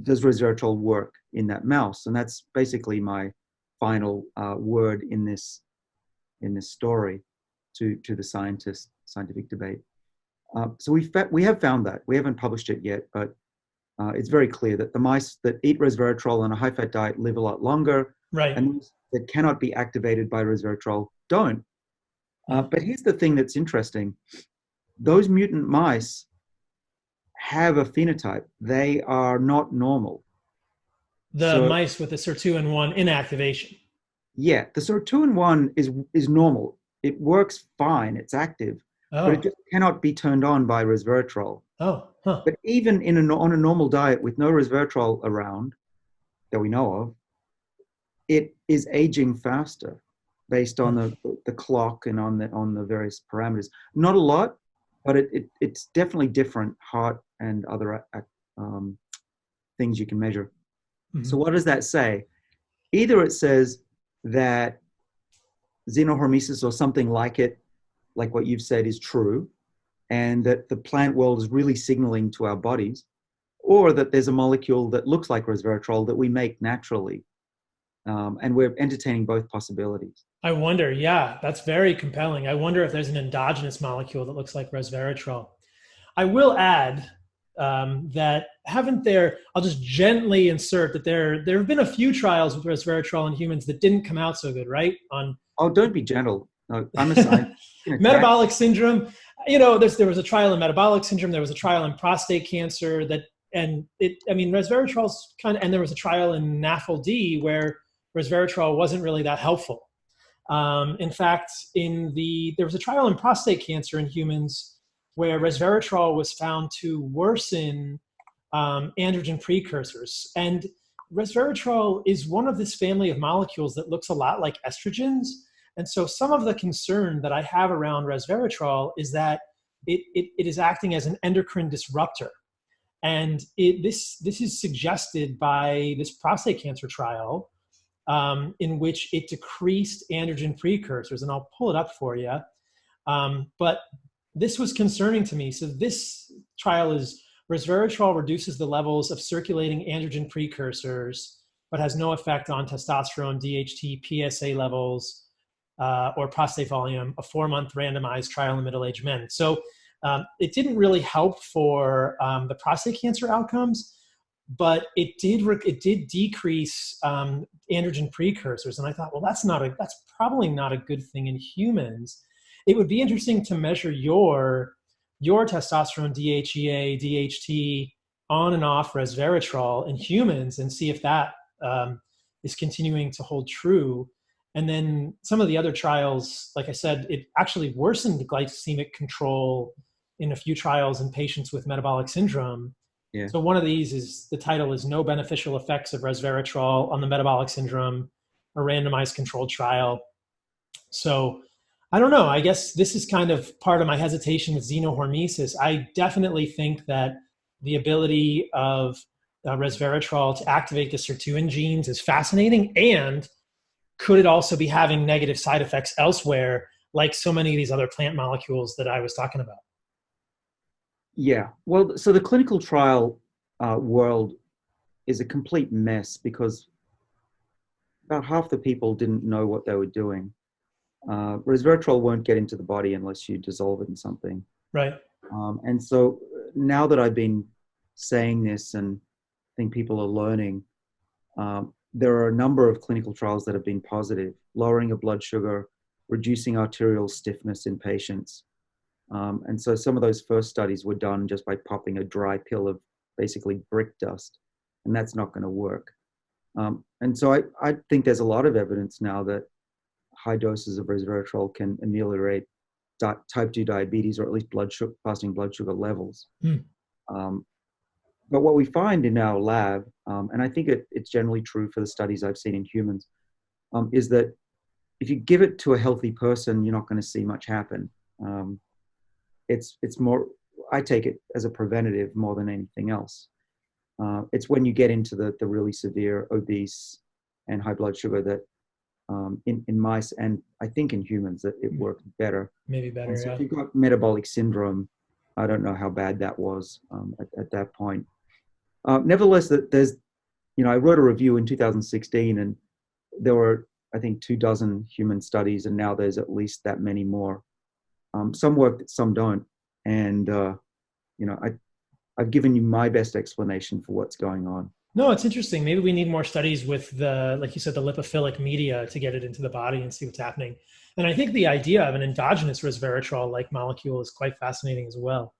does resveratrol work in that mouse? And that's basically my final word in this story to the scientific debate. So we have found that. We haven't published it yet, but it's very clear that the mice that eat resveratrol on a high-fat diet live a lot longer, Right. and those that cannot be activated by resveratrol don't. But here's the thing that's interesting. Those mutant mice have a phenotype. They are not normal. The mice with the Sirtuin-1 inactivation. Yeah, the Sirtuin-1 is normal. It works fine. It's active, but it just cannot be turned on by resveratrol. But even on a normal diet with no resveratrol around that we know of, it is aging faster based on the clock and on the various parameters. Not a lot, but it's definitely different, heart and other things you can measure. Mm-hmm. So what does that say? Either it says that Xenohormesis or something like it, like what you've said, is true, and that the plant world is really signaling to our bodies, or that there's a molecule that looks like resveratrol that we make naturally. And we're entertaining both possibilities. I wonder, yeah, that's very compelling. I wonder if there's an endogenous molecule that looks like resveratrol. I will add that I'll just gently insert that there have been a few trials with resveratrol in humans that didn't come out so good, right? Oh, don't be gentle. No, I'm a scientist. Metabolic syndrome. There was a trial in metabolic syndrome. There was a trial in prostate cancer resveratrol's and there was a trial in NAFLD where resveratrol wasn't really that helpful. In fact, there was a trial in prostate cancer in humans where resveratrol was found to worsen androgen precursors. And resveratrol is one of this family of molecules that looks a lot like estrogens. And so some of the concern that I have around resveratrol is that it is acting as an endocrine disruptor. And this is suggested by this prostate cancer trial in which it decreased androgen precursors. And I'll pull it up for you. But this was concerning to me. So this trial is resveratrol reduces the levels of circulating androgen precursors, but has no effect on testosterone, DHT, PSA levels, or prostate volume, a 4-month randomized trial in middle-aged men. So it didn't really help for the prostate cancer outcomes, but it did decrease androgen precursors. And I thought, well, that's probably not a good thing in humans. It would be interesting to measure your testosterone, DHEA, DHT on and off resveratrol in humans and see if that is continuing to hold true. And then some of the other trials, like I said, it actually worsened glycemic control in a few trials in patients with metabolic syndrome. Yeah. So one of these the title is No Beneficial Effects of Resveratrol on the Metabolic Syndrome, a randomized controlled trial. So I don't know. I guess this is kind of part of my hesitation with xenohormesis. I definitely think that the ability of resveratrol to activate the sirtuin genes is fascinating. And could it also be having negative side effects elsewhere, like so many of these other plant molecules that I was talking about? Yeah. Well, so the clinical trial world is a complete mess because about half the people didn't know what they were doing. Resveratrol won't get into the body unless you dissolve it in something. Right. And so now that I've been saying this and I think people are learning, there are a number of clinical trials that have been positive, lowering of blood sugar, reducing arterial stiffness in patients. And so some of those first studies were done just by popping a dry pill of basically brick dust, and that's not going to work. And so I think there's a lot of evidence now that high doses of resveratrol can ameliorate type 2 diabetes, or at least fasting blood sugar levels. But what we find in our lab, and I think it's generally true for the studies I've seen in humans, is that if you give it to a healthy person, you're not going to see much happen. It's more, I take it as a preventative more than anything else. It's when you get into the really severe obese and high blood sugar that in mice, and I think in humans that it worked better. Maybe better. And so Yeah. if you've got metabolic syndrome, I don't know how bad that was at that point. Nevertheless, there's, I wrote a review in 2016, and there were, I think, 24 human studies, and now there's at least that many more. Some work, some don't. And, I've given you my best explanation for what's going on. No, it's interesting. Maybe we need more studies with the, like you said, the lipophilic media to get it into the body and see what's happening. And I think the idea of an endogenous resveratrol-like molecule is quite fascinating as well.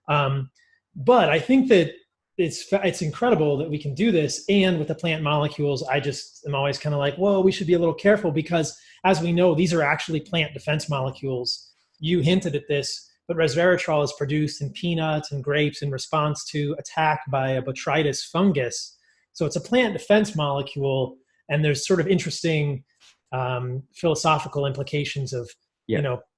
But I think that it's incredible that we can do this. And with the plant molecules, I just am always kind of like, whoa, we should be a little careful, because as we know, these are actually plant defense molecules. You hinted at this, but resveratrol is produced in peanuts and grapes in response to attack by a botrytis fungus. So it's a plant defense molecule, and there's sort of interesting philosophical implications of,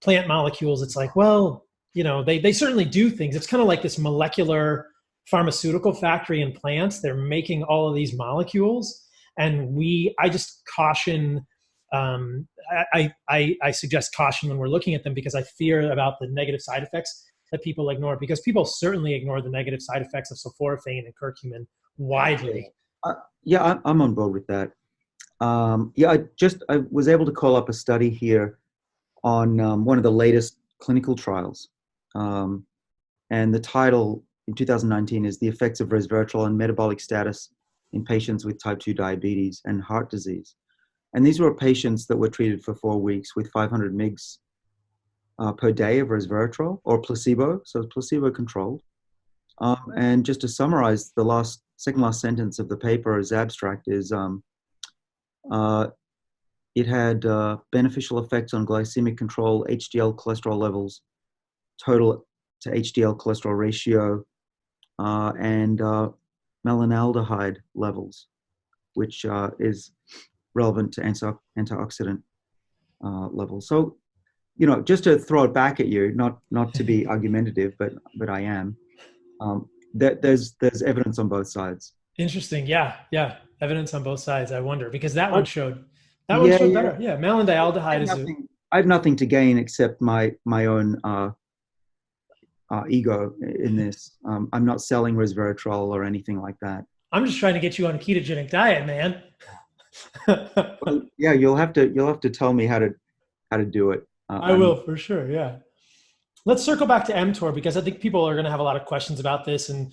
plant molecules. It's like, well, they certainly do things. It's kind of like this molecular pharmaceutical factory in plants. They're making all of these molecules, and I just caution. I suggest caution when we're looking at them, because I fear about the negative side effects that people ignore, because people certainly ignore the negative side effects of sulforaphane and curcumin widely. Yeah, I'm on board with that. I was able to call up a study here on one of the latest clinical trials. And the title in 2019 is The Effects of Resveratrol on Metabolic Status in Patients with Type 2 Diabetes and Heart Disease. And these were patients that were treated for 4 weeks with 500 mg per day of resveratrol, or placebo, so it's placebo controlled. And just to summarize, the second last sentence of the paper as abstract is, it had beneficial effects on glycemic control, HDL cholesterol levels, total to HDL cholesterol ratio, and melanaldehyde levels, which is relevant to antioxidant levels. So, just to throw it back at you, not to be argumentative, but I am. There's evidence on both sides. Interesting. Yeah. Evidence on both sides. I wonder, because that one showed better. Yeah, melanaldehyde I have nothing to gain except my own ego in this. I'm not selling resveratrol or anything like that. I'm just trying to get you on a ketogenic diet, man. Well, yeah, you'll have to tell me how to do it. I will, for sure. Yeah. Let's circle back to mTOR, because I think people are going to have a lot of questions about this. And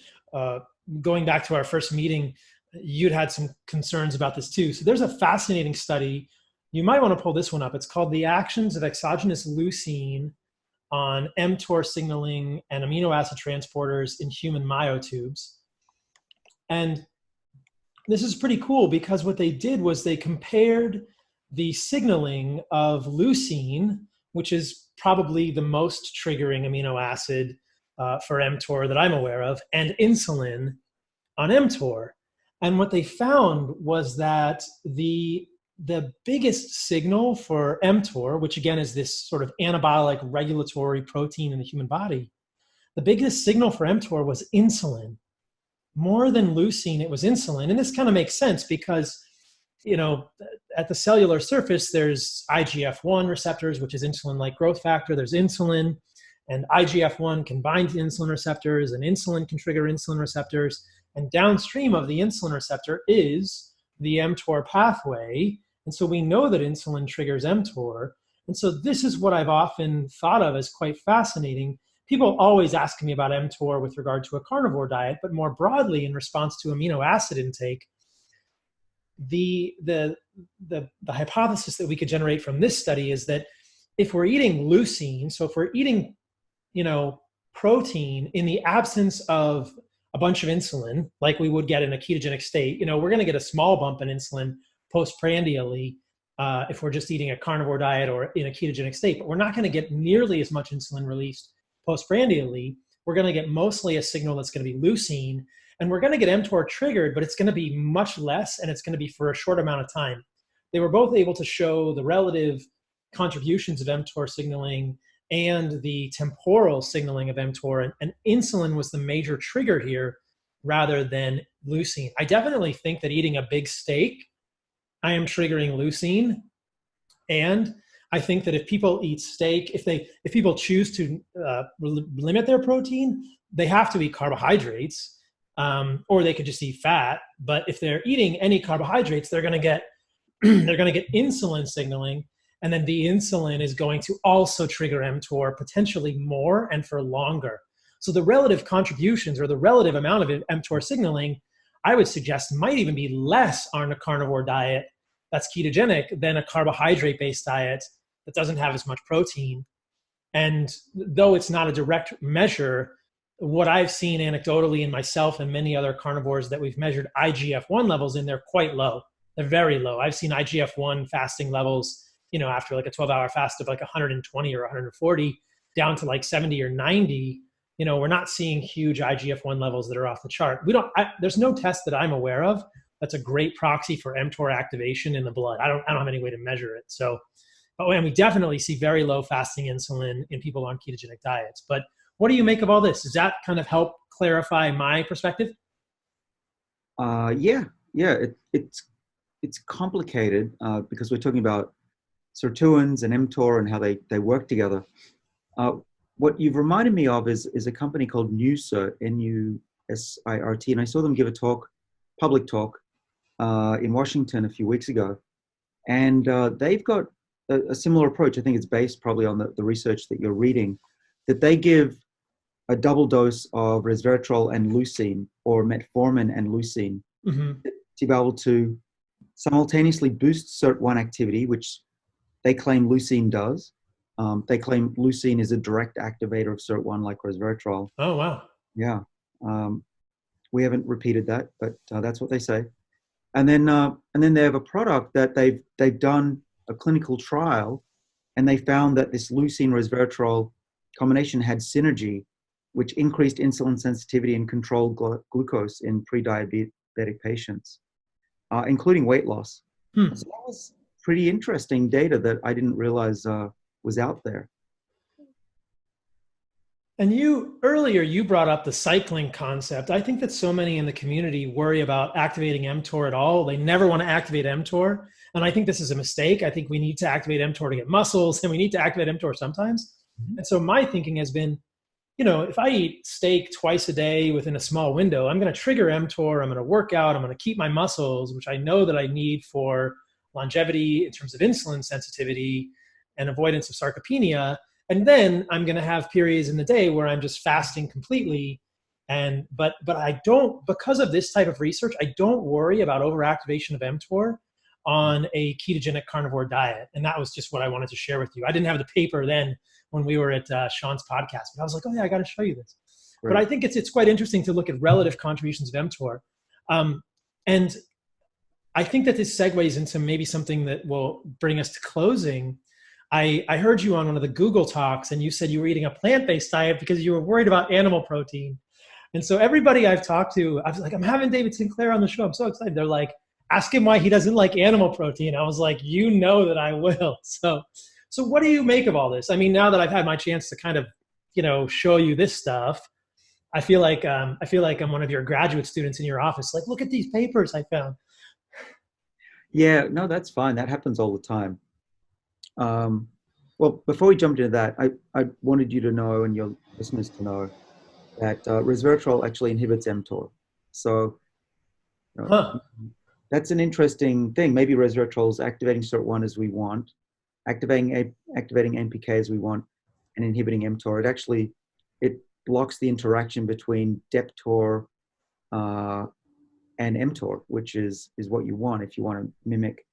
going back to our first meeting, you'd had some concerns about this too. So there's a fascinating study. You might want to pull this one up. It's called The Actions of Exogenous Leucine on mTOR Signaling and Amino Acid Transporters in Human Myotubes. And this is pretty cool, because what they did was they compared the signaling of leucine, which is probably the most triggering amino acid for mTOR that I'm aware of, and insulin on mTOR. And what they found was that the biggest signal for mTOR, which again is this sort of anabolic regulatory protein in the human body, the biggest signal for mTOR was insulin. More than leucine, it was insulin. And this kind of makes sense, because, at the cellular surface, there's IGF-1 receptors, which is insulin-like growth factor. There's insulin, and IGF-1 can bind to insulin receptors, and insulin can trigger insulin receptors. And downstream of the insulin receptor is the mTOR pathway. And so we know that insulin triggers mTOR. And so this is what I've often thought of as quite fascinating. People always ask me about mTOR with regard to a carnivore diet, but more broadly in response to amino acid intake. The hypothesis that we could generate from this study is that if we're eating leucine, so if we're eating, protein in the absence of a bunch of insulin, like we would get in a ketogenic state, we're going to get a small bump in insulin postprandially if we're just eating a carnivore diet or in a ketogenic state, but we're not going to get nearly as much insulin released postprandially. We're going to get mostly a signal that's going to be leucine, and we're going to get mTOR triggered, but it's going to be much less, and it's going to be for a short amount of time. They were both able to show the relative contributions of mTOR signaling and the temporal signaling of mTOR, and insulin was the major trigger here rather than leucine. I definitely think that eating a big steak, I am triggering leucine, And I think that if people eat steak, if people choose to limit their protein, they have to eat carbohydrates, or they could just eat fat. But if they're eating any carbohydrates, they're going to get they're going to get insulin signaling, and then the insulin is going to also trigger mTOR potentially more and for longer. So the relative contributions or the relative amount of mTOR signaling, I would suggest, might even be less on a carnivore diet that's ketogenic than a carbohydrate-based diet that doesn't have as much protein. And though it's not a direct measure, what I've seen anecdotally in myself and many other carnivores that we've measured IGF-1 levels in, they're quite low. They're very low. I've seen IGF-1 fasting levels, after like a 12-hour fast of like 120 or 140 down to like 70 or 90. We're not seeing huge IGF-1 levels that are off the chart. There's no test that I'm aware of that's a great proxy for mTOR activation in the blood. I don't have any way to measure it. So, and we definitely see very low fasting insulin in people on ketogenic diets. But what do you make of all this? Does that kind of help clarify my perspective? Yeah. It's complicated because we're talking about Sirtuins and mTOR and how they work together. What you've reminded me of is a company called Nusirt, N-U-S-I-R-T, and I saw them give a public talk in Washington a few weeks ago, and they've got a similar approach. I think it's based probably on the research that you're reading, that they give a double dose of resveratrol and leucine, or metformin and leucine, to be able to simultaneously boost SIRT1 activity, which they claim leucine does. They claim leucine is a direct activator of SIRT1 like resveratrol. Oh, wow. Yeah. We haven't repeated that, but that's what they say. And then they have a product that they've done a clinical trial, and they found that this leucine resveratrol combination had synergy, which increased insulin sensitivity and controlled glucose in pre-diabetic patients, including weight loss. So that was pretty interesting data that I didn't realize was out there. And earlier you brought up the cycling concept. I think that so many in the community worry about activating mTOR at all. They never want to activate mTOR. And I think this is a mistake. I think we need to activate mTOR to get muscles, and we need to activate mTOR sometimes. And so my thinking has been, if I eat steak twice a day within a small window, I'm going to trigger mTOR. I'm going to work out. I'm going to keep my muscles, which I know that I need for longevity in terms of insulin sensitivity and avoidance of sarcopenia. And then I'm going to have periods in the day where I'm just fasting completely. But I don't, because of this type of research, I don't worry about overactivation of mTOR on a ketogenic carnivore diet. And that was just what I wanted to share with you. I didn't have the paper then when we were at Sean's podcast, but I was like, oh yeah, I got to show you this. Right. But I think it's quite interesting to look at relative contributions of mTOR. And I think that this segues into maybe something that will bring us to closing. I heard you on one of the Google Talks, and you said you were eating a plant-based diet because you were worried about animal protein. And so everybody I've talked to, I was like, I'm having David Sinclair on the show. I'm so excited. They're like, ask him why he doesn't like animal protein. I was like, that I will. So what do you make of all this? I mean, now that I've had my chance to kind of, show you this stuff, I feel like I'm one of your graduate students in your office. Like, look at these papers I found. Yeah, no, that's fine. That happens all the time. Well, before we jump into that, I wanted you to know, and your listeners to know, that resveratrol actually inhibits mTOR. So that's an interesting thing. Maybe resveratrol is activating SIRT1 as we want, activating NPK as we want, and inhibiting mTOR. It blocks the interaction between DepTOR and mTOR, which is what you want if you want to mimic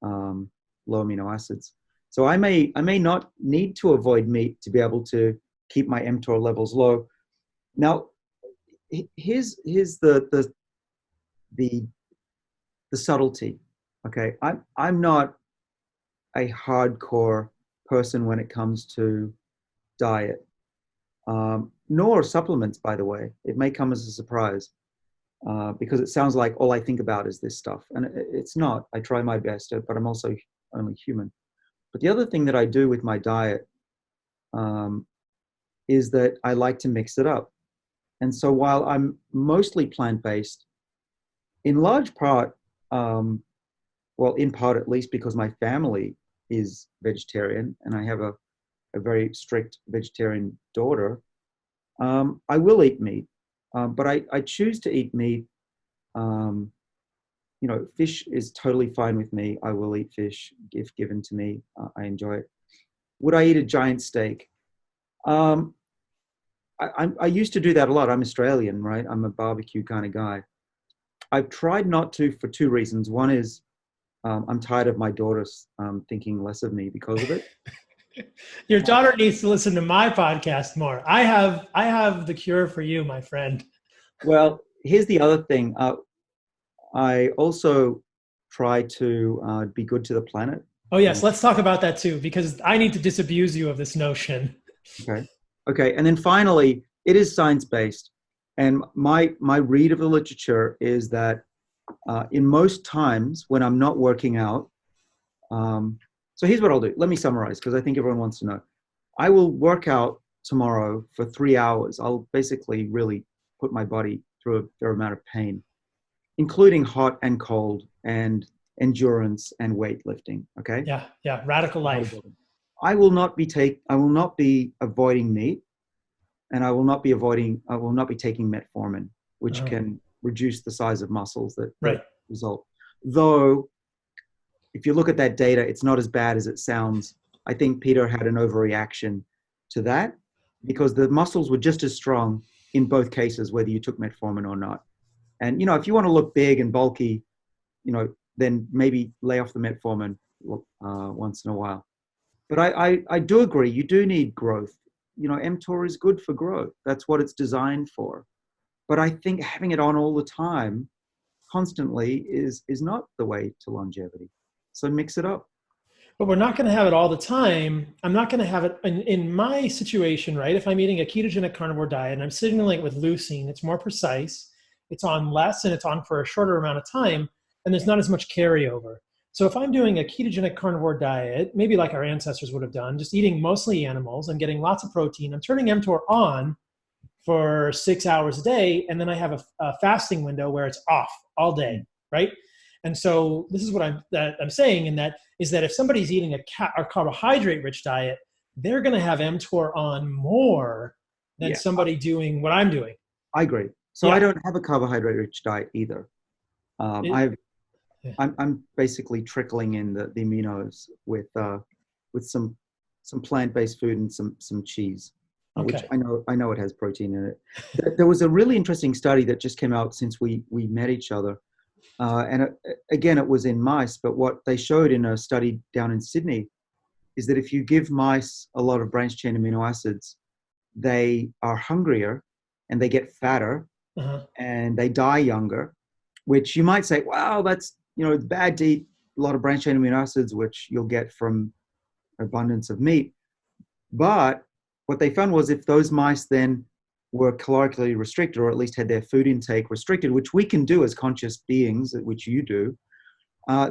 low amino acids. So I may not need to avoid meat to be able to keep my mTOR levels low. Now, here's the subtlety. Okay, I'm not a hardcore person when it comes to diet, nor supplements, by the way. It may come as a surprise because it sounds like all I think about is this stuff, and it's not. I try my best, but I'm also only human. But the other thing that I do with my diet is that I like to mix it up. And so while I'm mostly plant-based, in large part, well, in part at least because my family is vegetarian, and I have a very strict vegetarian daughter, I will eat meat. But I choose to eat meat. Fish is totally fine with me. I will eat fish if given to me. I enjoy it. Would I eat a giant steak? I used to do that a lot. I'm Australian, right? I'm a barbecue kind of guy. I've tried not to for two reasons. One is I'm tired of my daughter thinking less of me because of it. Your daughter needs to listen to my podcast more. I have the cure for you, my friend. Well, here's the other thing. I also try to be good to the planet. Oh, yes. Let's talk about that too, because I need to disabuse you of this notion. Okay. And then finally, it is science-based. And my read of the literature is that in most times when I'm not working out, so here's what I'll do. Let me summarize, because I think everyone wants to know. I will work out tomorrow for 3 hours. I'll basically really put my body through a fair amount of pain, including hot and cold and endurance and weightlifting. Okay. Yeah. Radical life. I will not be avoiding meat, and I will not be taking metformin, which can reduce the size of muscles that result. Though, if you look at that data, it's not as bad as it sounds. I think Peter had an overreaction to that, because the muscles were just as strong in both cases, whether you took metformin or not. And, if you want to look big and bulky, then maybe lay off the metformin once in a while. But I do agree, you do need growth. mTOR is good for growth. That's what it's designed for. But I think having it on all the time, constantly, is not the way to longevity. So mix it up. But we're not going to have it all the time. I'm not going to have it in my situation, right? If I'm eating a ketogenic carnivore diet and I'm signaling it with leucine, it's more precise, it's on less, and it's on for a shorter amount of time, and there's not as much carryover. So if I'm doing a ketogenic carnivore diet, maybe like our ancestors would have done, just eating mostly animals and getting lots of protein, I'm turning mTOR on for 6 hours a day, and then I have a fasting window where it's off all day, right? And so this is what I'm saying, and that is that if somebody's eating a carbohydrate-rich diet, they're going to have mTOR on more than somebody doing what I'm doing. I agree. So I don't have a carbohydrate-rich diet either. I'm basically trickling in the aminos with some plant-based food and some cheese, which I know it has protein in it. There was a really interesting study that just came out since we met each other. Again, it was in mice, but what they showed in a study down in Sydney is that if you give mice a lot of branched-chain amino acids, they are hungrier and they get fatter and they die younger, which you might say, wow, that's, it's bad to eat a lot of branched-chain amino acids, which you'll get from abundance of meat. But what they found was if those mice then were calorically restricted, or at least had their food intake restricted, which we can do as conscious beings, which you do,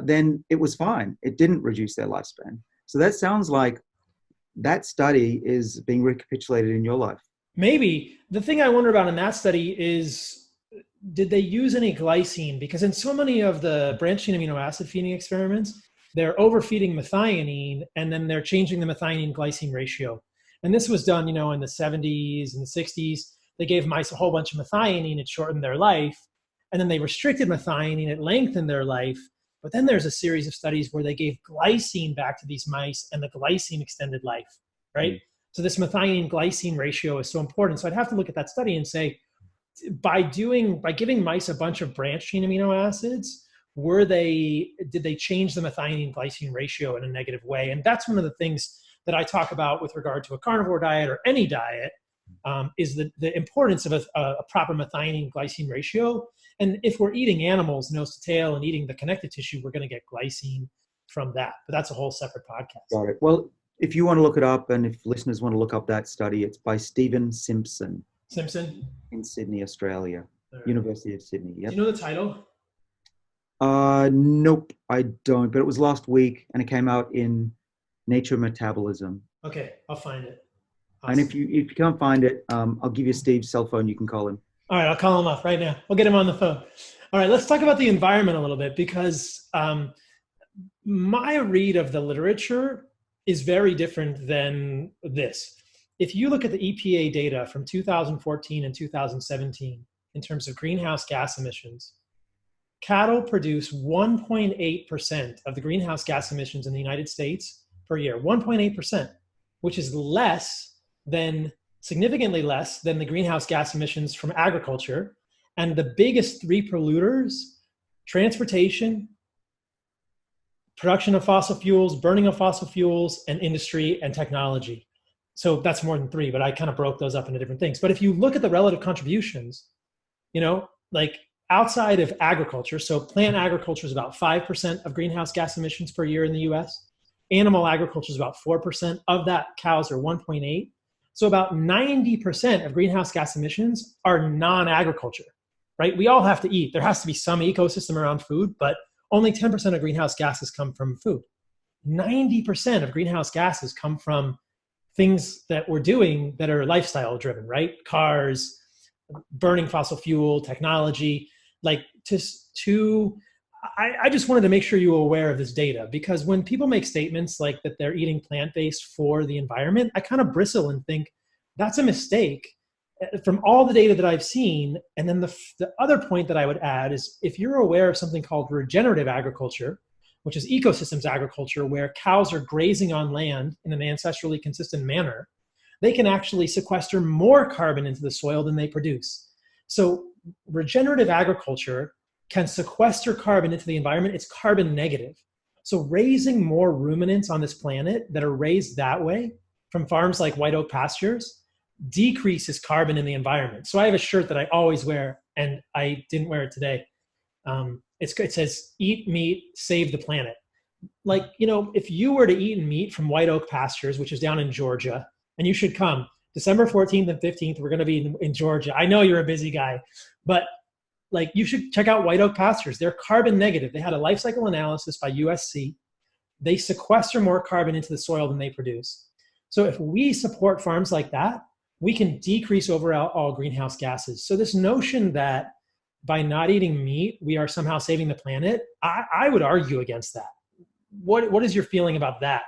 then it was fine. It didn't reduce their lifespan. So that sounds like that study is being recapitulated in your life. Maybe. The thing I wonder about in that study is, did they use any glycine? Because in so many of the branched-chain amino acid feeding experiments, they're overfeeding methionine, and then they're changing the methionine glycine ratio. And this was done, in the 70s and the 60s. They gave mice a whole bunch of methionine. It shortened their life. And then they restricted methionine. It lengthened their life. But then there's a series of studies where they gave glycine back to these mice, and the glycine extended life, right? So this methionine glycine ratio is so important. So I'd have to look at that study and say, by giving mice a bunch of branched-chain amino acids, did they change the methionine glycine ratio in a negative way? And that's one of the things that I talk about with regard to a carnivore diet or any diet, is the importance of a proper methionine glycine ratio. And if we're eating animals nose to tail and eating the connective tissue, we're going to get glycine from that. But that's a whole separate podcast. Got it. Well, if you want to look it up, and if listeners want to look up that study, it's by Stephen Simpson in Sydney, Australia, University of Sydney. Yep. Do you know the title? Nope, I don't. But it was last week, and it came out in Nature Metabolism. Okay, I'll find it. Awesome. And if you can't find it, I'll give you Steve's cell phone. You can call him. All right, I'll call him up right now. We'll get him on the phone. All right, let's talk about the environment a little bit, because my read of the literature is very different than this. If you look at the EPA data from 2014 and 2017 in terms of greenhouse gas emissions, cattle produce 1.8% of the greenhouse gas emissions in the United States per year, 1.8%, which is significantly less than the greenhouse gas emissions from agriculture. And the biggest three polluters, transportation, production of fossil fuels, burning of fossil fuels, and industry and technology. So that's more than three, but I kind of broke those up into different things. But if you look at the relative contributions, like outside of agriculture, so plant agriculture is about 5% of greenhouse gas emissions per year in the US. Animal agriculture is about 4%. Of that, cows are 1.8. So about 90% of greenhouse gas emissions are non-agriculture, right? We all have to eat. There has to be some ecosystem around food, but only 10% of greenhouse gases come from food. 90% of greenhouse gases come from things that we're doing that are lifestyle driven, right? Cars, burning fossil fuel, technology. I just wanted to make sure you were aware of this data, because when people make statements like that they're eating plant-based for the environment, I kind of bristle and think that's a mistake from all the data that I've seen. And then the other point that I would add is, if you're aware of something called regenerative agriculture, which is ecosystems agriculture, where cows are grazing on land in an ancestrally consistent manner, they can actually sequester more carbon into the soil than they produce. So regenerative agriculture can sequester carbon into the environment. It's carbon negative. So raising more ruminants on this planet that are raised that way from farms like White Oak Pastures decreases carbon in the environment. So I have a shirt that I always wear, and I didn't wear it today. It says, "Eat meat, save the planet." If you were to eat meat from White Oak Pastures, which is down in Georgia, and you should come, December 14th and 15th, we're going to be in Georgia. I know you're a busy guy, but you should check out White Oak Pastures. They're carbon negative. They had a life cycle analysis by USC. They sequester more carbon into the soil than they produce. So if we support farms like that, we can decrease overall greenhouse gases. So this notion that by not eating meat, we are somehow saving the planet, I would argue against that. What is your feeling about that?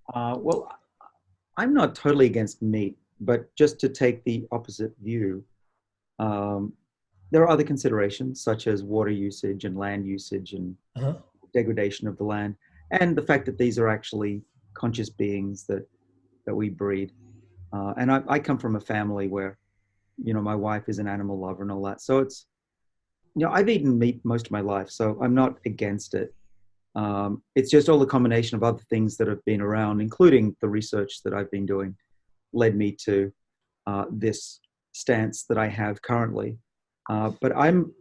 Well, I'm not totally against meat, but just to take the opposite view, there are other considerations such as water usage and land usage and degradation of the land, and the fact that these are actually conscious beings that we breed. And I come from a family where, my wife is an animal lover and all that. So it's, I've eaten meat most of my life, so I'm not against it. It's just all the combination of other things that have been around, including the research that I've been doing, led me to this stance that I have currently. But I'm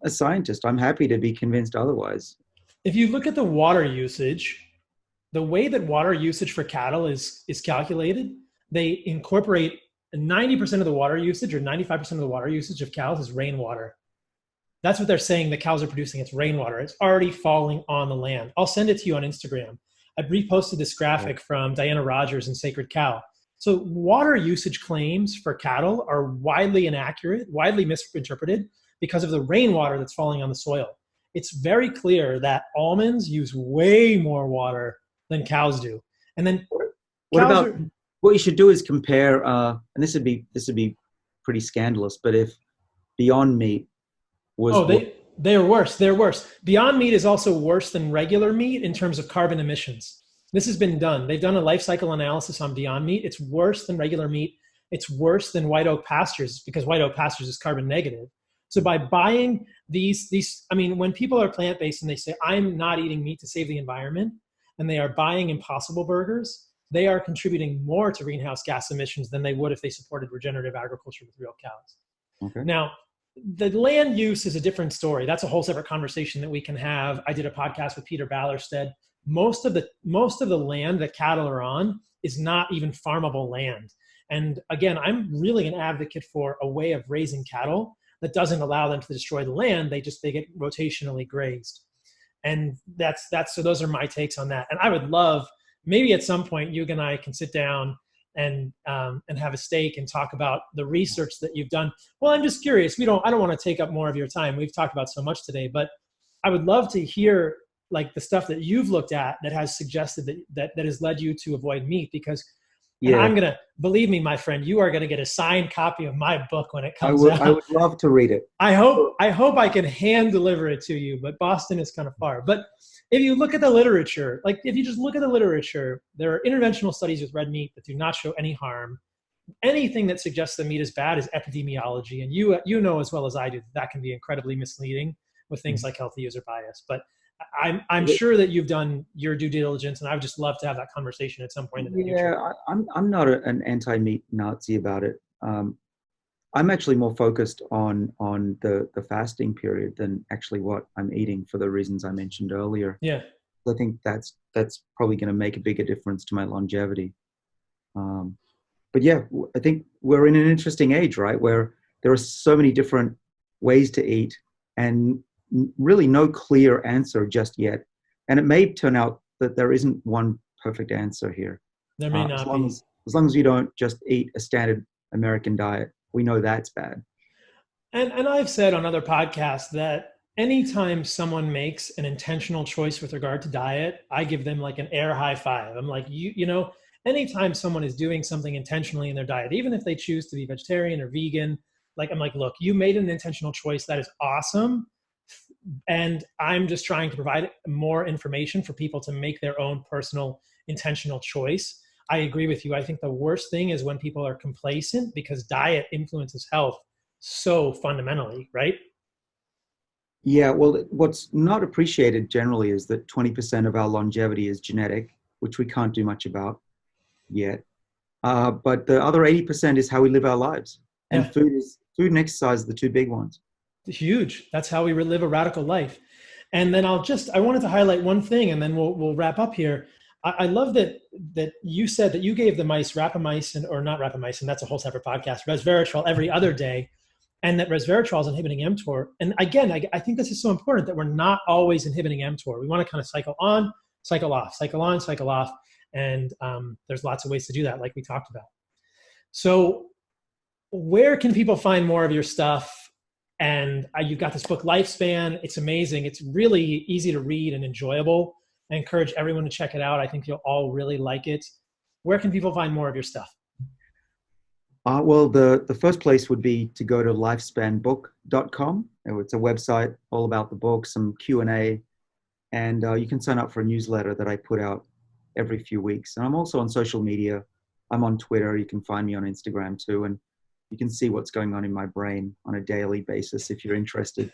a scientist. I'm happy to be convinced otherwise. If you look at the water usage, the way that water usage for cattle is calculated, they incorporate 90% of the water usage, or 95% of the water usage of cows is rainwater. That's what they're saying the cows are producing. It's rainwater. It's already falling on the land. I'll send it to you on Instagram. I reposted this graphic from Diana Rogers in Sacred Cow. So water usage claims for cattle are widely inaccurate, widely misinterpreted because of the rainwater that's falling on the soil. It's very clear that almonds use way more water than cows do. And then what you should do is compare, and this would be pretty scandalous, but if Beyond Meat was... They're worse. They're worse. Beyond Meat is also worse than regular meat in terms of carbon emissions. This has been done. They've done a life cycle analysis on Beyond Meat. It's worse than regular meat. It's worse than White Oak Pastures, because White Oak Pastures is carbon negative. So by buying these, when people are plant-based and they say, I'm not eating meat to save the environment, and they are buying Impossible Burgers, they are contributing more to greenhouse gas emissions than they would if they supported regenerative agriculture with real cows. Okay. Now, the land use is a different story. That's a whole separate conversation that we can have. I did a podcast with Peter Ballerstedt. Most of the land that cattle are on is not even farmable land. And again, I'm really an advocate for a way of raising cattle that doesn't allow them to destroy the land. They get rotationally grazed. And so those are my takes on that. And I would love, maybe at some point you and I can sit down and have a steak and talk about the research that you've done. Well, I'm just curious. I don't want to take up more of your time. We've talked about so much today, but I would love to hear like the stuff that you've looked at that has suggested that has led you to avoid meat, because and Yeah, I'm going to, believe me, my friend, you are going to get a signed copy of my book when it I comes would I out. would love to read it. I hope I can hand deliver it to you, but Boston is kind of far. But if you look at the literature, like if you just look at the literature, there are interventional studies with red meat that do not show any harm. Anything that suggests the meat is bad is epidemiology, and you know as well as I do that can be incredibly misleading with things like healthy user bias. But I'm sure that you've done your due diligence, and I would just love to have that conversation at some point in the future. Yeah, I'm not an anti-meat Nazi about it. I'm actually more focused on the fasting period than actually what I'm eating for the reasons I mentioned earlier. Yeah. I think that's probably going to make a bigger difference to my longevity. But yeah, I think we're in an interesting age, right, where there are so many different ways to eat and really no clear answer just yet. And it may turn out that there isn't one perfect answer here. There may not be. As long as you don't just eat a standard American diet, we know that's bad. And I've said on other podcasts that anytime someone makes an intentional choice with regard to diet, I give them like an air high five. I'm like, you know, anytime someone is doing something intentionally in their diet, even if they choose to be vegetarian or vegan, like I'm like, look, you made an intentional choice. That is awesome. And I'm just trying to provide more information for people to make their own personal intentional choice. I agree with you. I think the worst thing is when people are complacent, because diet influences health so fundamentally, right? Yeah, well, what's not appreciated generally is that 20% of our longevity is genetic, which we can't do much about yet. But the other 80% is how we live our lives. And Yeah. food and exercise are the two big ones. Huge. That's how we live a radical life. And then I wanted to highlight one thing, and then we'll wrap up here. I love that you said that you gave the mice rapamycin, or not rapamycin, that's a whole separate podcast, resveratrol every other day, and that resveratrol is inhibiting mTOR. And again, I think this is so important that we're not always inhibiting mTOR. We want to kind of cycle on, cycle off, cycle on, cycle off. And there's lots of ways to do that, like we talked about. So where can people find more of your stuff? And you've got this book, Lifespan. It's amazing. It's really easy to read and enjoyable. I encourage everyone to check it out. I think you'll all really like it. Where can people find more of your stuff? Well, the first place would be to go to lifespanbook.com. It's a website all about the book, some Q&A, and you can sign up for a newsletter that I put out every few weeks. And I'm also on social media. I'm on Twitter. You can find me on Instagram too. And you can see what's going on in my brain on a daily basis if you're interested.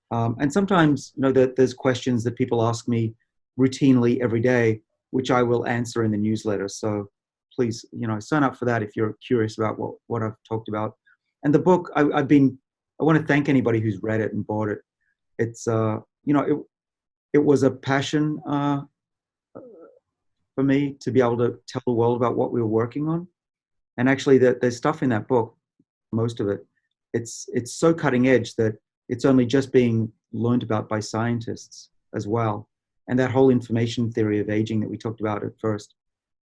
And sometimes, there's questions that people ask me routinely every day, which I will answer in the newsletter. So please, sign up for that if you're curious about what I've talked about. And the book, I want to thank anybody who's read it and bought it. It's, it was a passion for me to be able to tell the world about what we were working on. And actually, there's stuff in that book, most of it, it's so cutting edge that it's only just being learned about by scientists as well. And that whole information theory of aging that we talked about at first,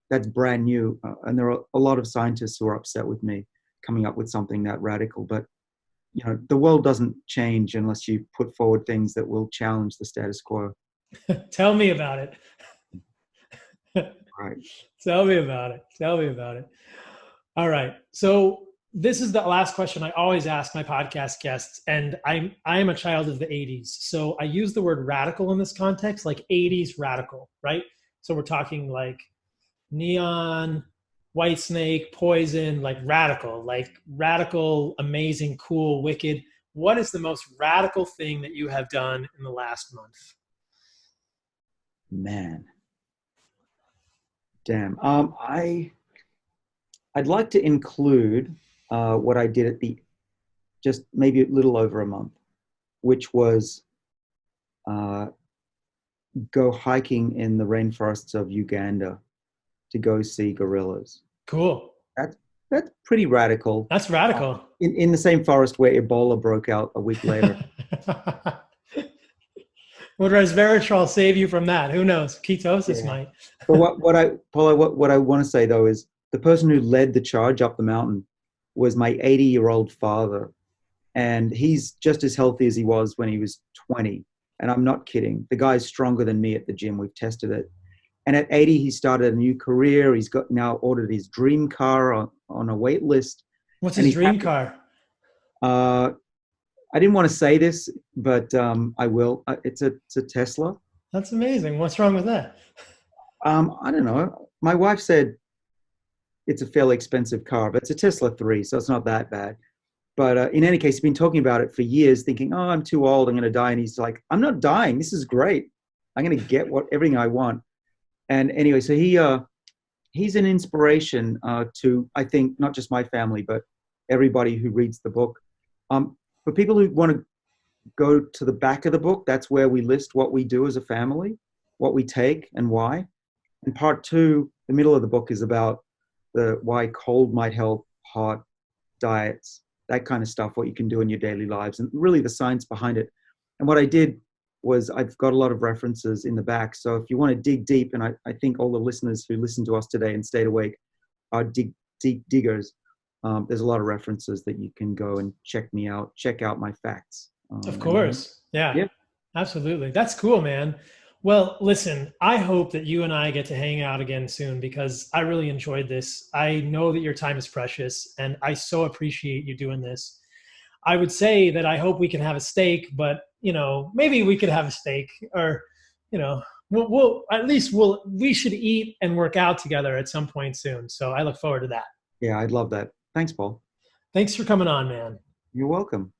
that's brand new. And there are a lot of scientists who are upset with me coming up with something that radical. But, the world doesn't change unless you put forward things that will challenge the status quo. Tell me about it. Right. Tell me about it. Tell me about it. All right. So this is the last question I always ask my podcast guests, and I am a child of the 80s. So I use the word radical in this context, like 80s radical, right? So we're talking like Neon, Whitesnake, Poison, like radical, amazing, cool, wicked. What is the most radical thing that you have done in the last month? Man. Damn. I'd like to include what I did just maybe a little over a month, which was go hiking in the rainforests of Uganda to go see gorillas. Cool. That's pretty radical. That's radical. In the same forest where Ebola broke out a week later. Would resveratrol save you from that? Who knows? Ketosis might. But what I want to say though is the person who led the charge up the mountain was my 80-year-old father, and he's just as healthy as he was when he was 20. And I'm not kidding. The guy's stronger than me at the gym. We've tested it. And at 80, he started a new career. He's got now ordered his dream car on a wait list. What's his dream car? I didn't want to say this, but I will. It's a Tesla. That's amazing. What's wrong with that? I don't know. My wife said it's a fairly expensive car, but it's a Tesla 3, so it's not that bad. But in any case, he's been talking about it for years, thinking, oh, I'm too old, I'm going to die. And he's like, I'm not dying. This is great. I'm going to get everything I want. And anyway, so he's an inspiration to, I think, not just my family, but everybody who reads the book. For people who want to go to the back of the book, that's where we list what we do as a family, what we take and why. And part 2, the middle of the book, is about why cold might help, hot, diets, that kind of stuff, what you can do in your daily lives, and really the science behind it. And what I did was I've got a lot of references in the back. So if you want to dig deep, and I think all the listeners who listened to us today and stayed awake are deep diggers, there's a lot of references that you can go and check me out, check out my facts. Of course. Yeah, absolutely. That's cool, man. Well, listen, I hope that you and I get to hang out again soon, because I really enjoyed this. I know that your time is precious, and I so appreciate you doing this. I would say that I hope we can have a steak, but maybe we could have a steak, or we should eat and work out together at some point soon. So I look forward to that. Yeah, I'd love that. Thanks, Paul. Thanks for coming on, man. You're welcome.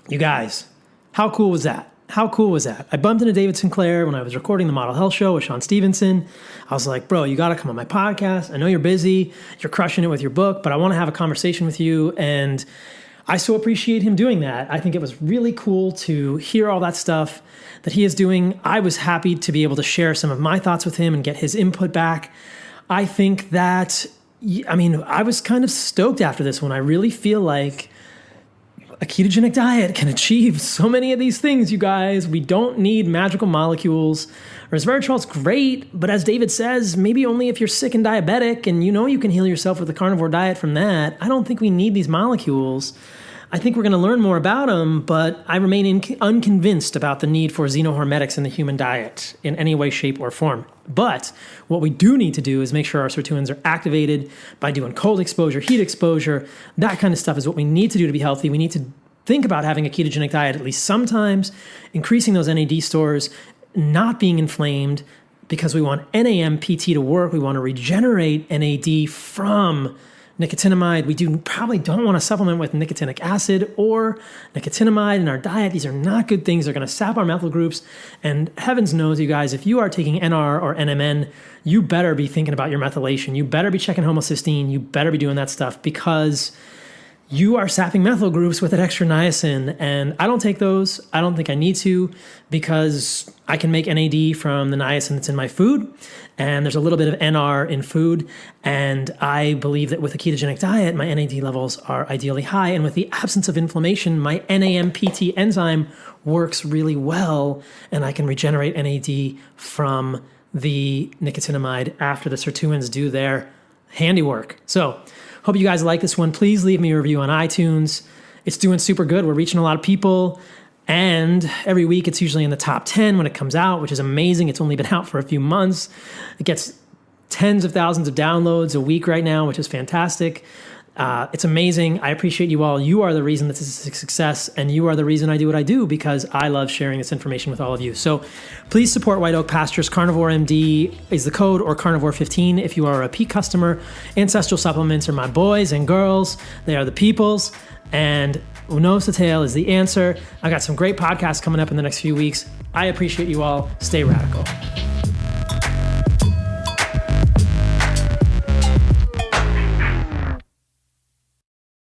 You guys, how cool was that? How cool was that? I bumped into David Sinclair when I was recording the Model Health Show with Sean Stevenson. I was like, bro, you got to come on my podcast. I know you're busy. You're crushing it with your book, but I want to have a conversation with you. And I so appreciate him doing that. I think it was really cool to hear all that stuff that he is doing. I was happy to be able to share some of my thoughts with him and get his input back. I think that, I was kind of stoked after this one. I really feel like a ketogenic diet can achieve so many of these things, you guys. We don't need magical molecules. Resveratrol is great, but as David says, maybe only if you're sick and diabetic and you can heal yourself with a carnivore diet from that. I don't think we need these molecules. I think we're going to learn more about them, but I remain unconvinced about the need for xenohormetics in the human diet in any way, shape, or form. But what we do need to do is make sure our sirtuins are activated by doing cold exposure, heat exposure. That kind of stuff is what we need to do to be healthy. We need to think about having a ketogenic diet at least sometimes, increasing those NAD stores, not being inflamed, because we want NAMPT to work. We want to regenerate NAD from nicotinamide. We probably don't want to supplement with nicotinic acid or nicotinamide in our diet. These are not good things. They're going to sap our methyl groups. And heavens knows, you guys, if you are taking NR or NMN, you better be thinking about your methylation. You better be checking homocysteine. You better be doing that stuff, because you are sapping methyl groups with that extra niacin. And I don't take those. I don't think I need to, because I can make NAD from the niacin that's in my food. And there's a little bit of NR in food. And I believe that with a ketogenic diet, my NAD levels are ideally high. And with the absence of inflammation, my NAMPT enzyme works really well. And I can regenerate NAD from the nicotinamide after the sirtuins do their handiwork. So hope you guys like this one. Please leave me a review on iTunes. It's doing super good. We're reaching a lot of people. And every week it's usually in the top 10 when it comes out, which is amazing. It's only been out for a few months. It gets tens of thousands of downloads a week right now, which is fantastic. It's amazing. I appreciate you all. You are the reason this is a success, and you are the reason I do what I do, because I love sharing this information with all of you. So please support White Oak Pastures. Carnivore MD is the code, or Carnivore15 if you are a repeat customer. Ancestral Supplements are my boys and girls. They are the peoples. And Unos the Tail is the answer. I got some great podcasts coming up in the next few weeks. I appreciate you all. Stay radical.